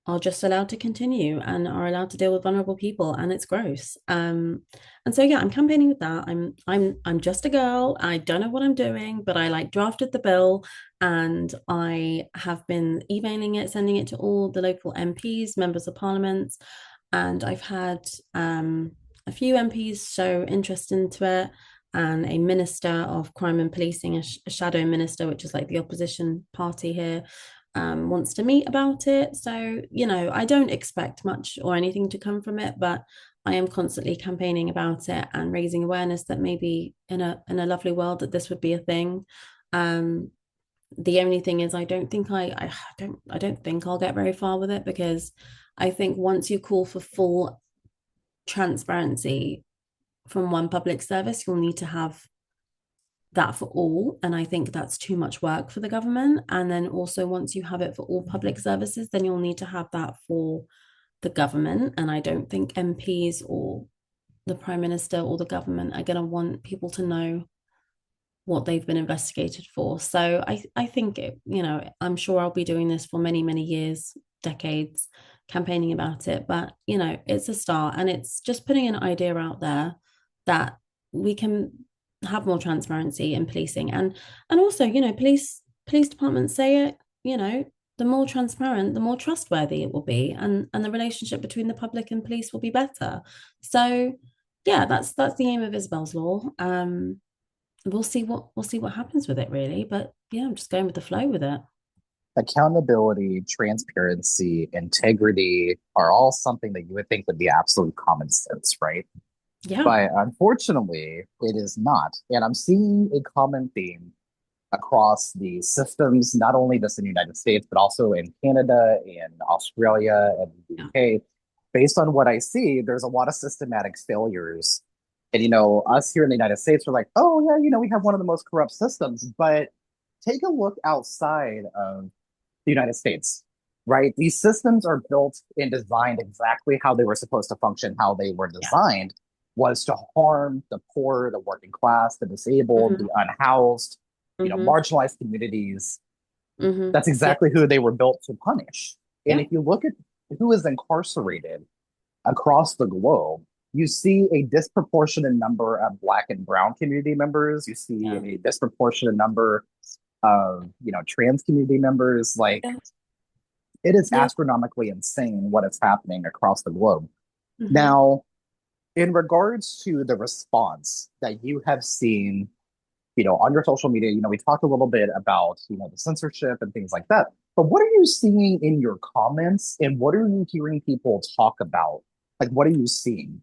Speaker 2: are just allowed to continue and are allowed to deal with vulnerable people, and it's gross. And so yeah, I'm campaigning with that. I'm just a girl. I don't know what I'm doing, but I like drafted the bill, and I have been emailing it, sending it to all the local MPs, members of parliament, and I've had a few MPs show interest into it, and a minister of crime and policing, a shadow minister, which is like the opposition party here, wants to meet about it. So, I don't expect much or anything to come from it, but I am constantly campaigning about it and raising awareness that maybe in a lovely world that this would be a thing. Um, the only thing is, I don't think I'll get very far with it, because I think once you call for full transparency from one public service, you'll need to have that for all. And I think that's too much work for the government. And then also, once you have it for all public services, then you'll need to have that for the government. And I don't think MPs or the Prime Minister or the government are going to want people to know what they've been investigated for. So I think I'm sure I'll be doing this for many, many years, decades, campaigning about it. But it's a start, and it's just putting an idea out there that we can have more transparency in policing, and also, police departments say it, the more transparent, the more trustworthy it will be, and the relationship between the public and police will be better. So yeah, that's the aim of Isabel's law. We'll see what happens with it, really, but yeah, I'm just going with the flow with it.
Speaker 1: Accountability, transparency, integrity are all something that you would think would be absolute common sense, right?
Speaker 2: Yeah.
Speaker 1: But unfortunately, it is not. And I'm seeing a common theme across the systems, not only just in the United States, but also in Canada, in Australia, and the
Speaker 2: Yeah.
Speaker 1: UK. Based on what I see, there's a lot of systematic failures. And, us here in the United States are like, oh, yeah, we have one of the most corrupt systems. But take a look outside of the United States, right? These systems are built and designed exactly how they were supposed to function, how they were
Speaker 2: Yeah.
Speaker 1: designed was to harm the poor, the working class, the disabled,
Speaker 2: Mm-hmm.
Speaker 1: the unhoused,
Speaker 2: Mm-hmm.
Speaker 1: marginalized communities.
Speaker 2: Mm-hmm.
Speaker 1: That's
Speaker 2: Yeah.
Speaker 1: exactly who they were built to punish. And
Speaker 2: Yeah.
Speaker 1: if you look at who is incarcerated across the globe, you see a disproportionate number of Black and Brown community members. You see
Speaker 2: Yeah.
Speaker 1: a disproportionate number of, trans community members. Like,
Speaker 2: Yeah.
Speaker 1: it is
Speaker 2: Yeah.
Speaker 1: astronomically insane what is happening across the globe.
Speaker 2: Mm-hmm.
Speaker 1: Now, in regards to the response that you have seen, on your social media, we talked a little bit about, the censorship and things like that. But what are you seeing in your comments and what are you hearing people talk about? Like, what are you seeing?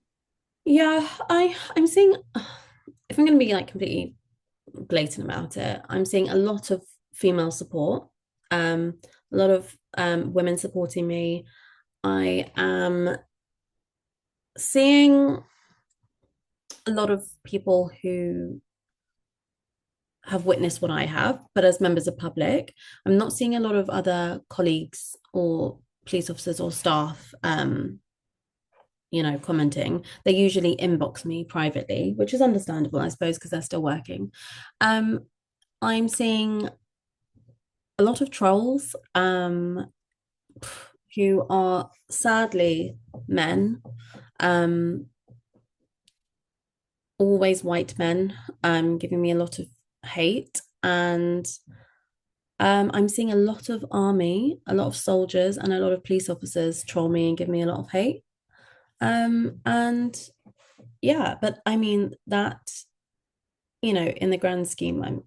Speaker 2: Yeah, I'm seeing, if I'm going to be like completely blatant about it, I'm seeing a lot of female support, a lot of women supporting me. I am seeing a lot of people who have witnessed what I have, but as members of public, I'm not seeing a lot of other colleagues or police officers or staff commenting. They usually inbox me privately, which is understandable, I suppose, because they're still working. Um, I'm seeing a lot of trolls who are sadly men, um, always white men, giving me a lot of hate. And I'm seeing a lot of army, a lot of soldiers, and a lot of police officers troll me and give me a lot of hate. And yeah, but I mean, that, in the grand scheme, I'm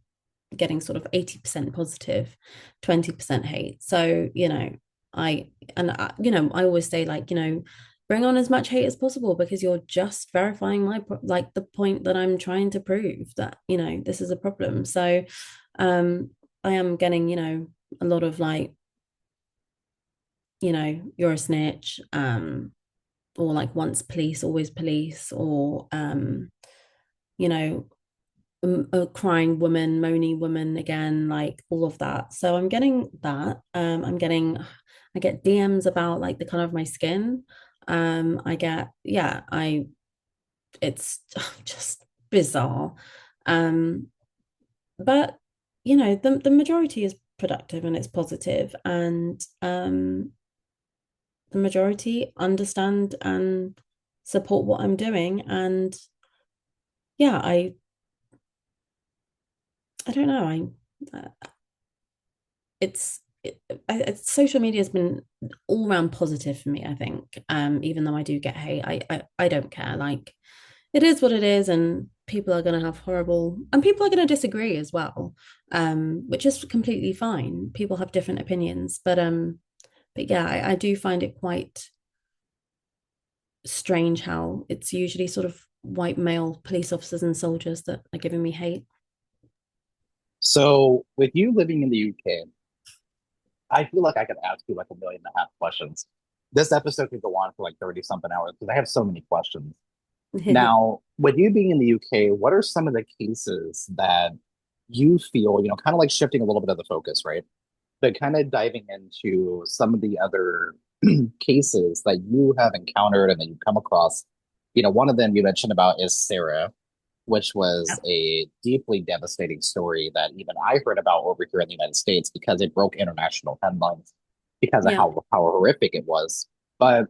Speaker 2: getting sort of 80% positive, 20% hate. So, I, I always say, like, bring on as much hate as possible because you're just verifying like the point that I'm trying to prove that, this is a problem. So, I am getting, a lot of like, you're a snitch, or like once police, always police, or, you know, a crying woman, moany woman again, like all of that. So I'm getting that. I get DMs about like the color of my skin. I get, yeah, it's just bizarre. Um, but the majority is productive and it's positive, and the majority understand and support what I'm doing. And yeah, I don't know. It's social media has been all around positive for me, I think. Even though I do get hate, I don't care. Like, it is what it is, and people are going to have horrible, and people are going to disagree as well, which is completely fine. People have different opinions, but yeah, I do find it quite strange how it's usually sort of white male police officers and soldiers that are giving me hate.
Speaker 1: So, with you living in the UK, I feel like I could ask you like a million and a half questions. This episode could go on for like 30 something hours because I have so many questions. Now, with you being in the UK, what are some of the cases that you feel, kind of like shifting a little bit of the focus, right? But kind of diving into some of the other cases that you have encountered and that you've come across. One of them you mentioned about is Sarah, which was a deeply devastating story that even I heard about over here in the United States because it broke international headlines because of
Speaker 2: Yeah,
Speaker 1: how horrific it was. But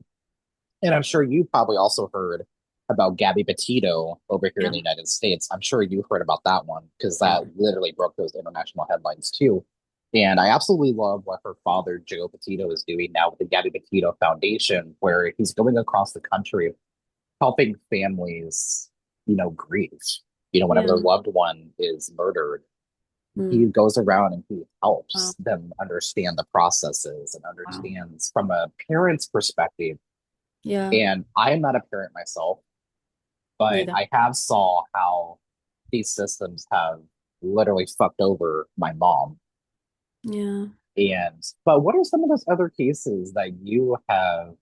Speaker 1: and I'm sure you probably also heard about Gabby Petito over here in
Speaker 2: yeah,
Speaker 1: the United States. I'm sure you heard about that one because
Speaker 2: yeah,
Speaker 1: that literally broke those international headlines too. And I absolutely love what her father, Joe Petito, is doing now with the Gabby Petito Foundation, where he's going across the country helping families, grieve. Whenever their
Speaker 2: yeah.
Speaker 1: loved one is murdered, he
Speaker 2: Mm.
Speaker 1: goes around and he
Speaker 2: Wow,
Speaker 1: helps them understand the processes and
Speaker 2: wow.
Speaker 1: understands from a parent's perspective.
Speaker 2: Yeah,
Speaker 1: And I am not a parent myself, but
Speaker 2: neither.
Speaker 1: I have saw how these systems have literally fucked over my mom.
Speaker 2: Yeah.
Speaker 1: And but what are some of those other cases that you have,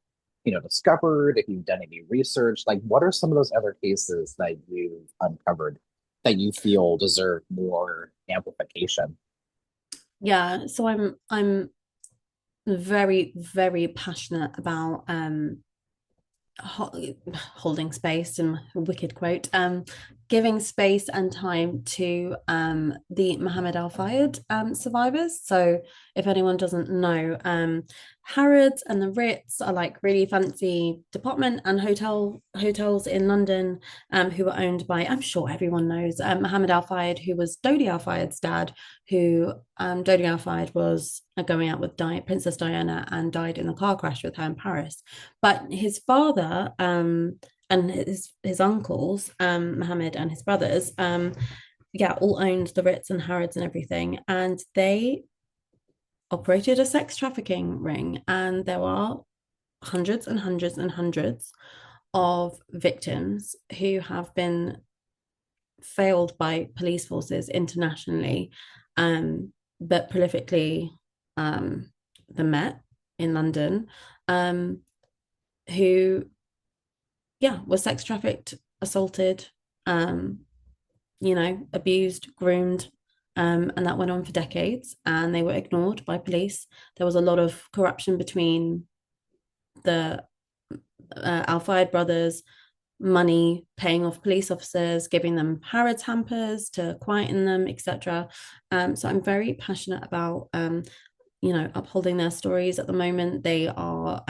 Speaker 1: discovered, if you've done any research, like what are some of those other cases that you've uncovered that you feel deserve more amplification?
Speaker 2: Yeah, so I'm very, very passionate about holding space, and a wicked quote, giving space and time to the Mohammed Al Fayed survivors. So, if anyone doesn't know, Harrods and the Ritz are like really fancy department and hotels in London, who were owned by, I'm sure everyone knows, Mohammed Al Fayed, who was Dodi Al Fayed's dad, who Dodi Al Fayed was going out with Princess Diana and died in a car crash with her in Paris. But his father, and his uncles, Mohammed and his brothers, yeah, all owned the Ritz and Harrods and everything. And they operated a sex trafficking ring, and there are hundreds and hundreds and hundreds of victims who have been failed by police forces internationally, but prolifically the Met in London, um, who, yeah, were sex trafficked, assaulted, um, abused, groomed. And that went on for decades, and they were ignored by police. There was a lot of corruption between the Al Fayed brothers, money paying off police officers, giving them Harrods hampers to quieten them, etc. So I'm very passionate about upholding their stories. At the moment, they are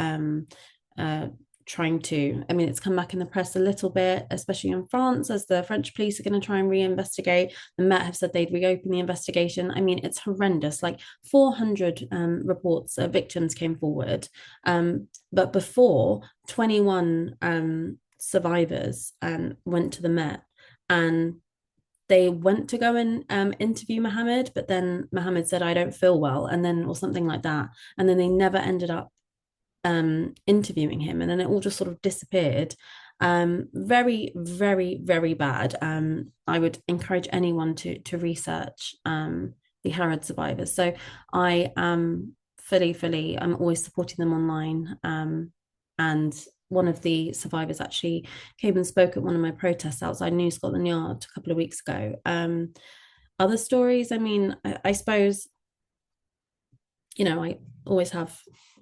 Speaker 2: uh, trying to, I mean, it's come back in the press a little bit, especially in France, as the French police are going to try and reinvestigate. The Met have said they'd reopen the investigation. I mean, it's horrendous. Like 400 reports of victims came forward. But before, 21 survivors went to the Met, and they went to go and interview Mohammed, but then Mohammed said, I don't feel well, and then, or something like that. And then they never ended up interviewing him. And then it all just sort of disappeared. Very, very, very bad. I would encourage anyone to research the Harrod survivors. So I am fully, I'm always supporting them online. And one of the survivors actually came and spoke at one of my protests outside New Scotland Yard a couple of weeks ago. Other stories, I mean, I suppose, I always have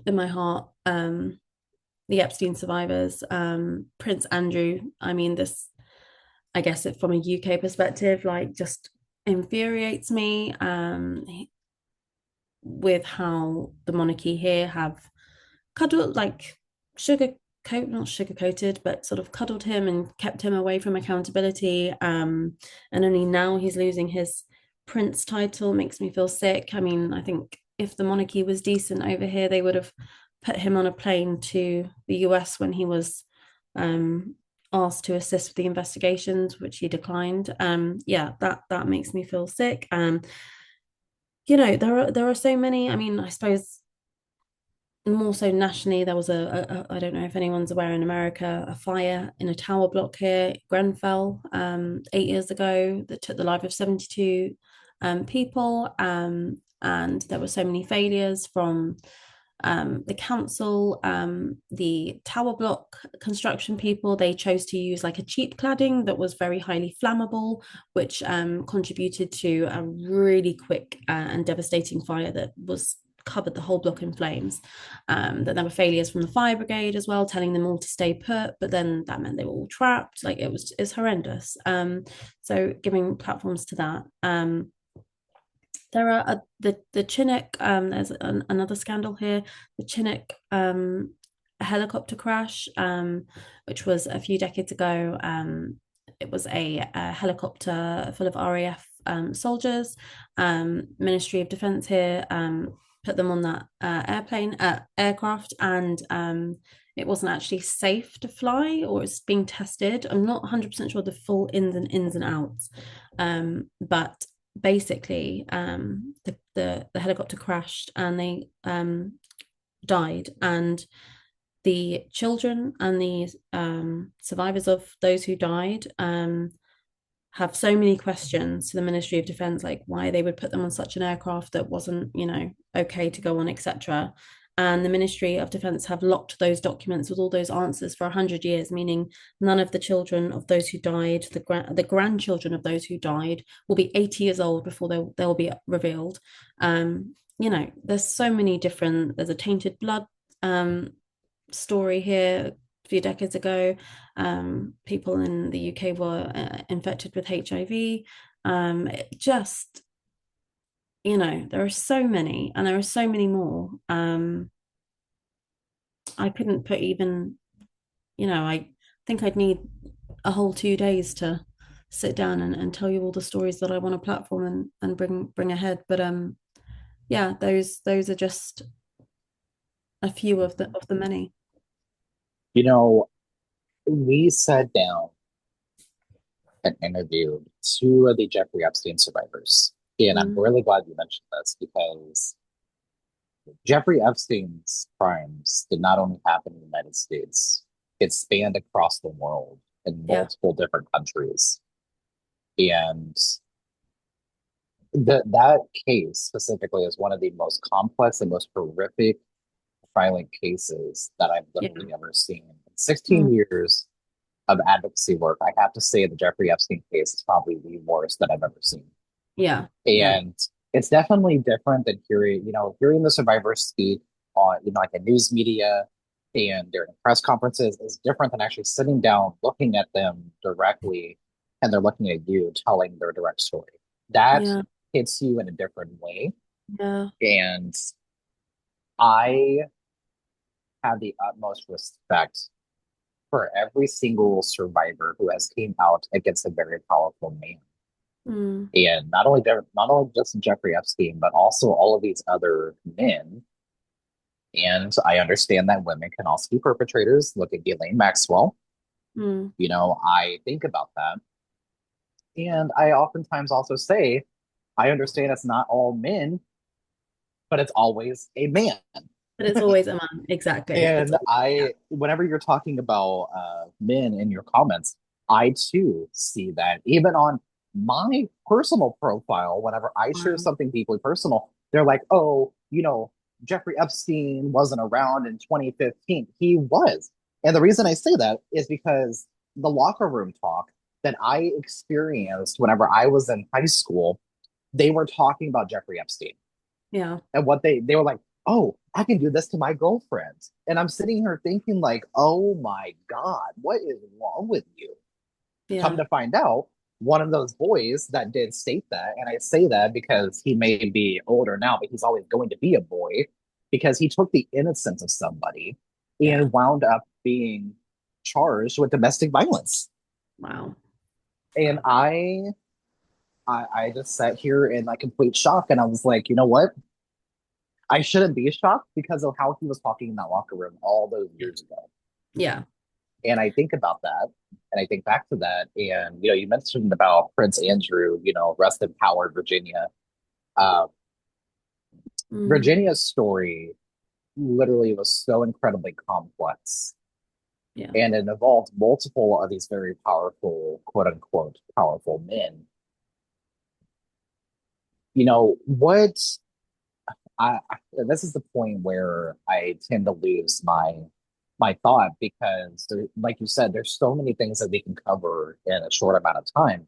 Speaker 2: in my heart the Epstein survivors, Prince Andrew. I mean, this, I guess, it from a UK perspective, like, just infuriates me with how the monarchy here have cuddled, like, not sugar coated, but sort of cuddled him and kept him away from accountability. And only now he's losing his prince title. Makes me feel sick. I mean, I think if the monarchy was decent over here, they would have put him on a plane to the US when he was asked to assist with the investigations, which he declined. Yeah, that makes me feel sick. There are so many. I mean, I suppose more so nationally, there was I don't know if anyone's aware, in America, a fire in a tower block here, Grenfell, 8 years ago, that took the life of 72 people. And there were so many failures from the council, the tower block construction people. They chose to use like a cheap cladding that was very highly flammable, which contributed to a really quick and devastating fire that was covered the whole block in flames. That there were failures from the fire brigade as well, telling them all to stay put, but then that meant they were all trapped. Like, it's horrendous. So giving platforms to that. There are the Chinook. There's another scandal here. The Chinook helicopter crash, which was a few decades ago. It was a helicopter full of RAF soldiers. Ministry of Defence here put them on that aircraft, and it wasn't actually safe to fly, or it's being tested. I'm not 100% sure the full ins and outs, but basically the helicopter crashed, and they died, and the children and the survivors of those who died have so many questions to the Ministry of Defence, like why they would put them on such an aircraft that wasn't, okay to go on, etc. And the Ministry of Defence have locked those documents with all those answers for 100 years, meaning none of the children of those who died, the grandchildren of those who died, will be 80 years old before they'll be revealed. There's so many different, there's a tainted blood story here. A few decades ago, people in the UK were infected with HIV. Just, there are so many, and there are so many more. I couldn't put even, I think I'd need a whole 2 days to sit down and tell you all the stories that I want to platform and bring ahead. But yeah, those are just a few of the many.
Speaker 1: You know, we sat down and interviewed two of the Jeffrey Epstein survivors. And I'm
Speaker 2: Mm.
Speaker 1: really glad you mentioned this because Jeffrey Epstein's crimes did not only happen in the United States, it spanned across the world in
Speaker 2: Yeah.
Speaker 1: multiple different countries. And that case specifically is one of the most complex and most horrific violent cases that I've
Speaker 2: Yeah.
Speaker 1: literally ever seen. In 16
Speaker 2: Mm.
Speaker 1: years of advocacy work, I have to say the Jeffrey Epstein case is probably the worst that I've ever seen.
Speaker 2: Yeah. Yeah.
Speaker 1: And it's definitely different than hearing the survivors speak on, like a news media and during press conferences is different than actually sitting down, looking at them directly, and they're looking at you telling their direct story. That
Speaker 2: Yeah.
Speaker 1: hits you in a different way.
Speaker 2: Yeah.
Speaker 1: And I have the utmost respect for every single survivor who has came out against a very powerful man.
Speaker 2: Mm.
Speaker 1: And not only just Jeffrey Epstein, but also all of these other men. And I understand that women can also be perpetrators. Look at Ghislaine Maxwell.
Speaker 2: Mm.
Speaker 1: I think about that. And I oftentimes also say, I understand it's not all men, but it's always a man.
Speaker 2: But it's always a man. Exactly. It's
Speaker 1: And
Speaker 2: always, yeah.
Speaker 1: whenever you're talking about men in your comments, I too see that even on my personal profile, whenever I share
Speaker 2: Wow.
Speaker 1: something deeply personal, they're like, oh, Jeffrey Epstein wasn't around in 2015. He was. And the reason I say that is because the locker room talk that I experienced whenever I was in high school, they were talking about Jeffrey Epstein
Speaker 2: Yeah.
Speaker 1: and what they were like, oh, I can do this to my girlfriend. And I'm sitting here thinking, like, oh my God, what is wrong with you? Come
Speaker 2: Yeah.
Speaker 1: to find out, one of those boys that did state that, and I say that because he may be older now, but he's always going to be a boy because he took the innocence of somebody
Speaker 2: Yeah.
Speaker 1: and wound up being charged with domestic violence.
Speaker 2: Wow.
Speaker 1: And I just sat here in like complete shock, and I was like, you know what? I shouldn't be shocked because of how he was talking in that locker room all those years ago.
Speaker 2: Yeah.
Speaker 1: And I think about that and I think back to that. And, you mentioned about Prince Andrew, rest in power, Virginia. Uh,
Speaker 2: Mm.
Speaker 1: Virginia's story literally was so incredibly complex.
Speaker 2: Yeah.
Speaker 1: And it involved multiple of these very powerful, quote unquote, powerful men. What this is the point where I tend to lose my thought because like you said, there's so many things that we can cover in a short amount of time.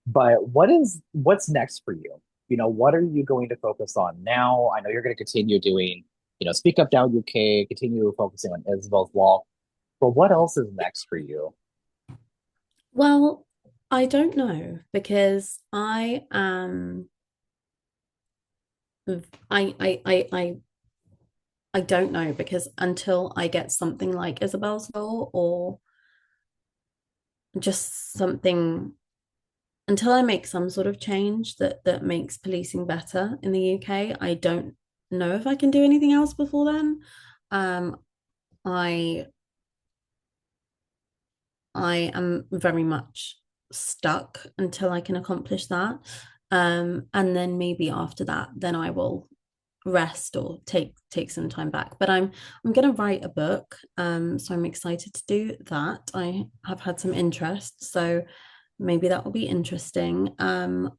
Speaker 1: But what's next for you? What are you going to focus on now? I know you're going to continue doing, Speak Up Now UK, continue focusing on Isabel's Law. But what else is next for you?
Speaker 2: Well, I don't know because I don't know because until I get something like Isabel's Law or just something until I make some sort of change that makes policing better in the UK, I don't know if I can do anything else before then. Um, I I am very much stuck until I can accomplish that. And then maybe after that, then I will rest or take some time back. But I'm gonna write a book. So I'm excited to do that. I have had some interest, so maybe that will be interesting. And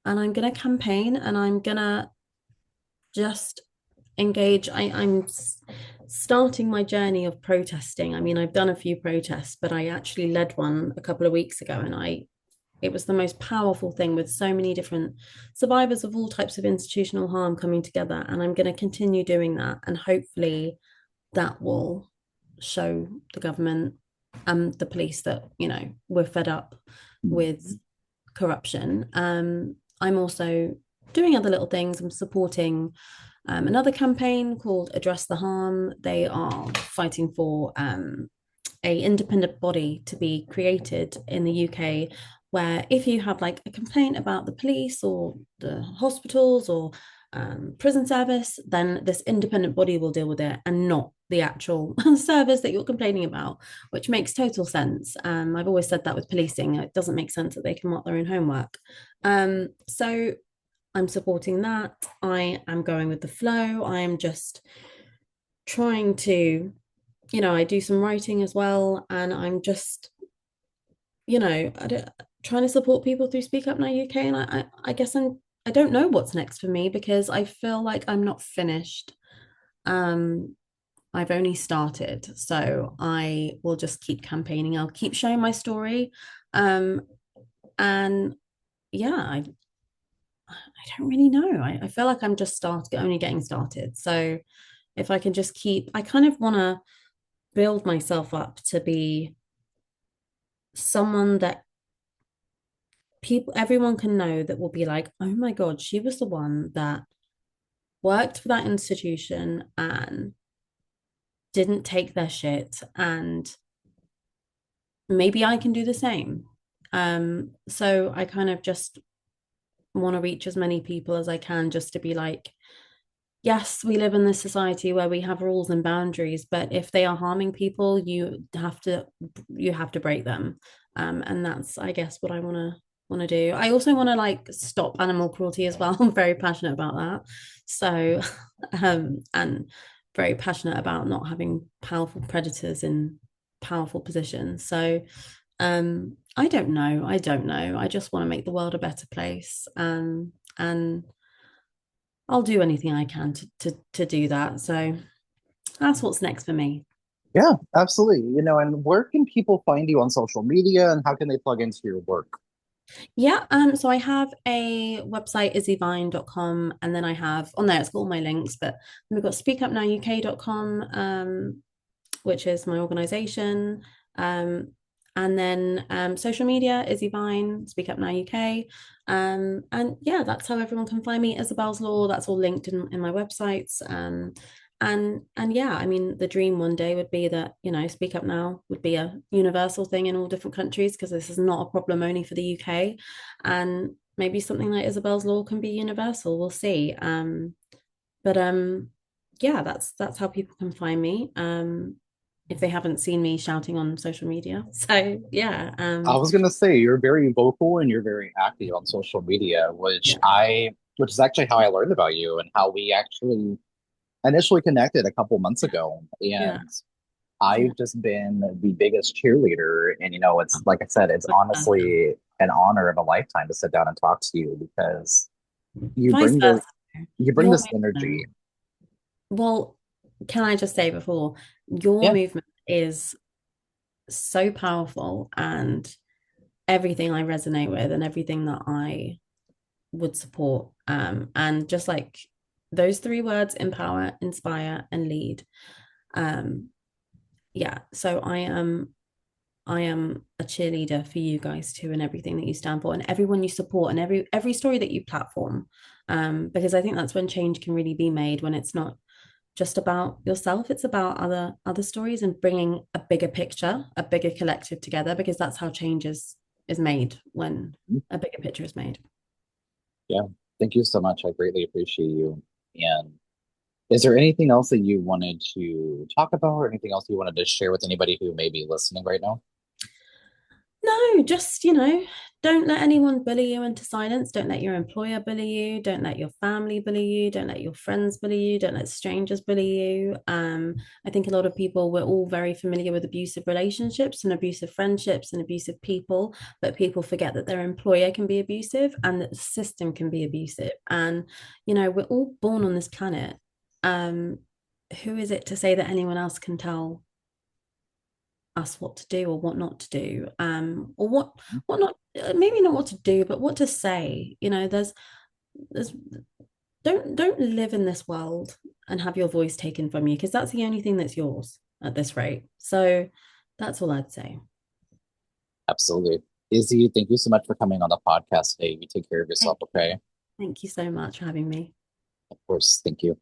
Speaker 2: I'm gonna campaign and I'm gonna just engage. I'm starting my journey of protesting. I mean, I've done a few protests, but I actually led one a couple of weeks ago, and it was the most powerful thing with so many different survivors of all types of institutional harm coming together. And I'm going to continue doing that, and hopefully that will show the government and the police that we're fed up with corruption. I'm also doing other little things. I'm supporting another campaign called Address the Harm. They are fighting for a independent body to be created in the UK where if you have like a complaint about the police or the hospitals or prison service, then this independent body will deal with it and not the actual service that you're complaining about, which makes total sense. I've always said that with policing, it doesn't make sense that they can mark their own homework. So I'm supporting that. I am going with the flow. I am just trying to, I do some writing as well, and I'm just, I don't, trying to support people through Speak Up Now UK. And I guess I don't know what's next for me because I feel like I'm not finished. Um, I've only started, so I will just keep campaigning. I'll keep showing my story. Um, and yeah, I don't really know. I feel like I'm just only getting started. So if I can just I kind of want to build myself up to be someone that everyone can know, that will be like, oh my God, she was the one that worked for that institution and didn't take their shit. And maybe I can do the same. So I kind of just want to reach as many people as I can, just to be like, yes, we live in this society where we have rules and boundaries, but if they are harming people, you have to break them. And that's, I guess, what I want to do. I also want to like stop animal cruelty as well. I'm very passionate about that. So and very passionate about not having powerful predators in powerful positions. So I don't know. I don't know. I just want to make the world a better place. And I'll do anything I can to do that. So that's what's next for me.
Speaker 1: Yeah, absolutely. And where can people find you on social media and how can they plug into your work?
Speaker 2: Yeah, so I have a website, issyvine.com, and then I have on there, it's got all my links, but we've got speakupnowuk.com, which is my organization. And then social media, Issy Vine, Speak Up Now UK. And yeah, that's how everyone can find me. Isabel's Law, that's all linked in my websites. And yeah, I mean, the dream one day would be that, Speak Up Now would be a universal thing in all different countries, because this is not a problem only for the UK. And maybe something like Isabel's Law can be universal. We'll see. But yeah, that's how people can find me. If they haven't seen me shouting on social media. So yeah,
Speaker 1: I was gonna say you're very vocal and you're very active on social media,
Speaker 2: yeah,
Speaker 1: which is actually how I learned about you and how we actually initially connected a couple months ago.
Speaker 2: yeah,
Speaker 1: And
Speaker 2: yeah.
Speaker 1: I've just been the biggest cheerleader. And it's like I said, it's honestly an honor of a lifetime to sit down and talk to you because you
Speaker 2: Vice
Speaker 1: bring
Speaker 2: versa.
Speaker 1: you bring
Speaker 2: Your
Speaker 1: this energy.
Speaker 2: movement. Well, can I just say before, your
Speaker 1: Yeah.
Speaker 2: movement is so powerful, and everything I resonate with and everything that I would support. And just like those three words: empower, inspire, and lead. Um, yeah. So I am a cheerleader for you guys too, and everything that you stand for, and everyone you support, and every story that you platform. Because I think that's when change can really be made, when it's not just about yourself, it's about other stories, and bringing a bigger picture, a bigger collective together, because that's how change is made, when a bigger picture is made.
Speaker 1: Yeah. Thank you so much. I greatly appreciate you. And is there anything else that you wanted to talk about or anything else you wanted to share with anybody who may be listening right now?
Speaker 2: No, just, don't let anyone bully you into silence. Don't let your employer bully you. Don't let your family bully you. Don't let your friends bully you. Don't let strangers bully you. I think a lot of people, we're all very familiar with abusive relationships and abusive friendships and abusive people, but people forget that their employer can be abusive and that the system can be abusive. And, we're all born on this planet. Um, who is it to say that anyone else can tell us what to do or what not to do, or what not, maybe not what to do, but what to say. There's don't live in this world and have your voice taken from you, because that's the only thing that's yours at this rate. So that's all I'd say.
Speaker 1: Absolutely. Izzy, thank you so much for coming on the podcast today. You take care of yourself,
Speaker 2: Thank you.
Speaker 1: okay?
Speaker 2: Thank you so much for having me.
Speaker 1: Of course. Thank you.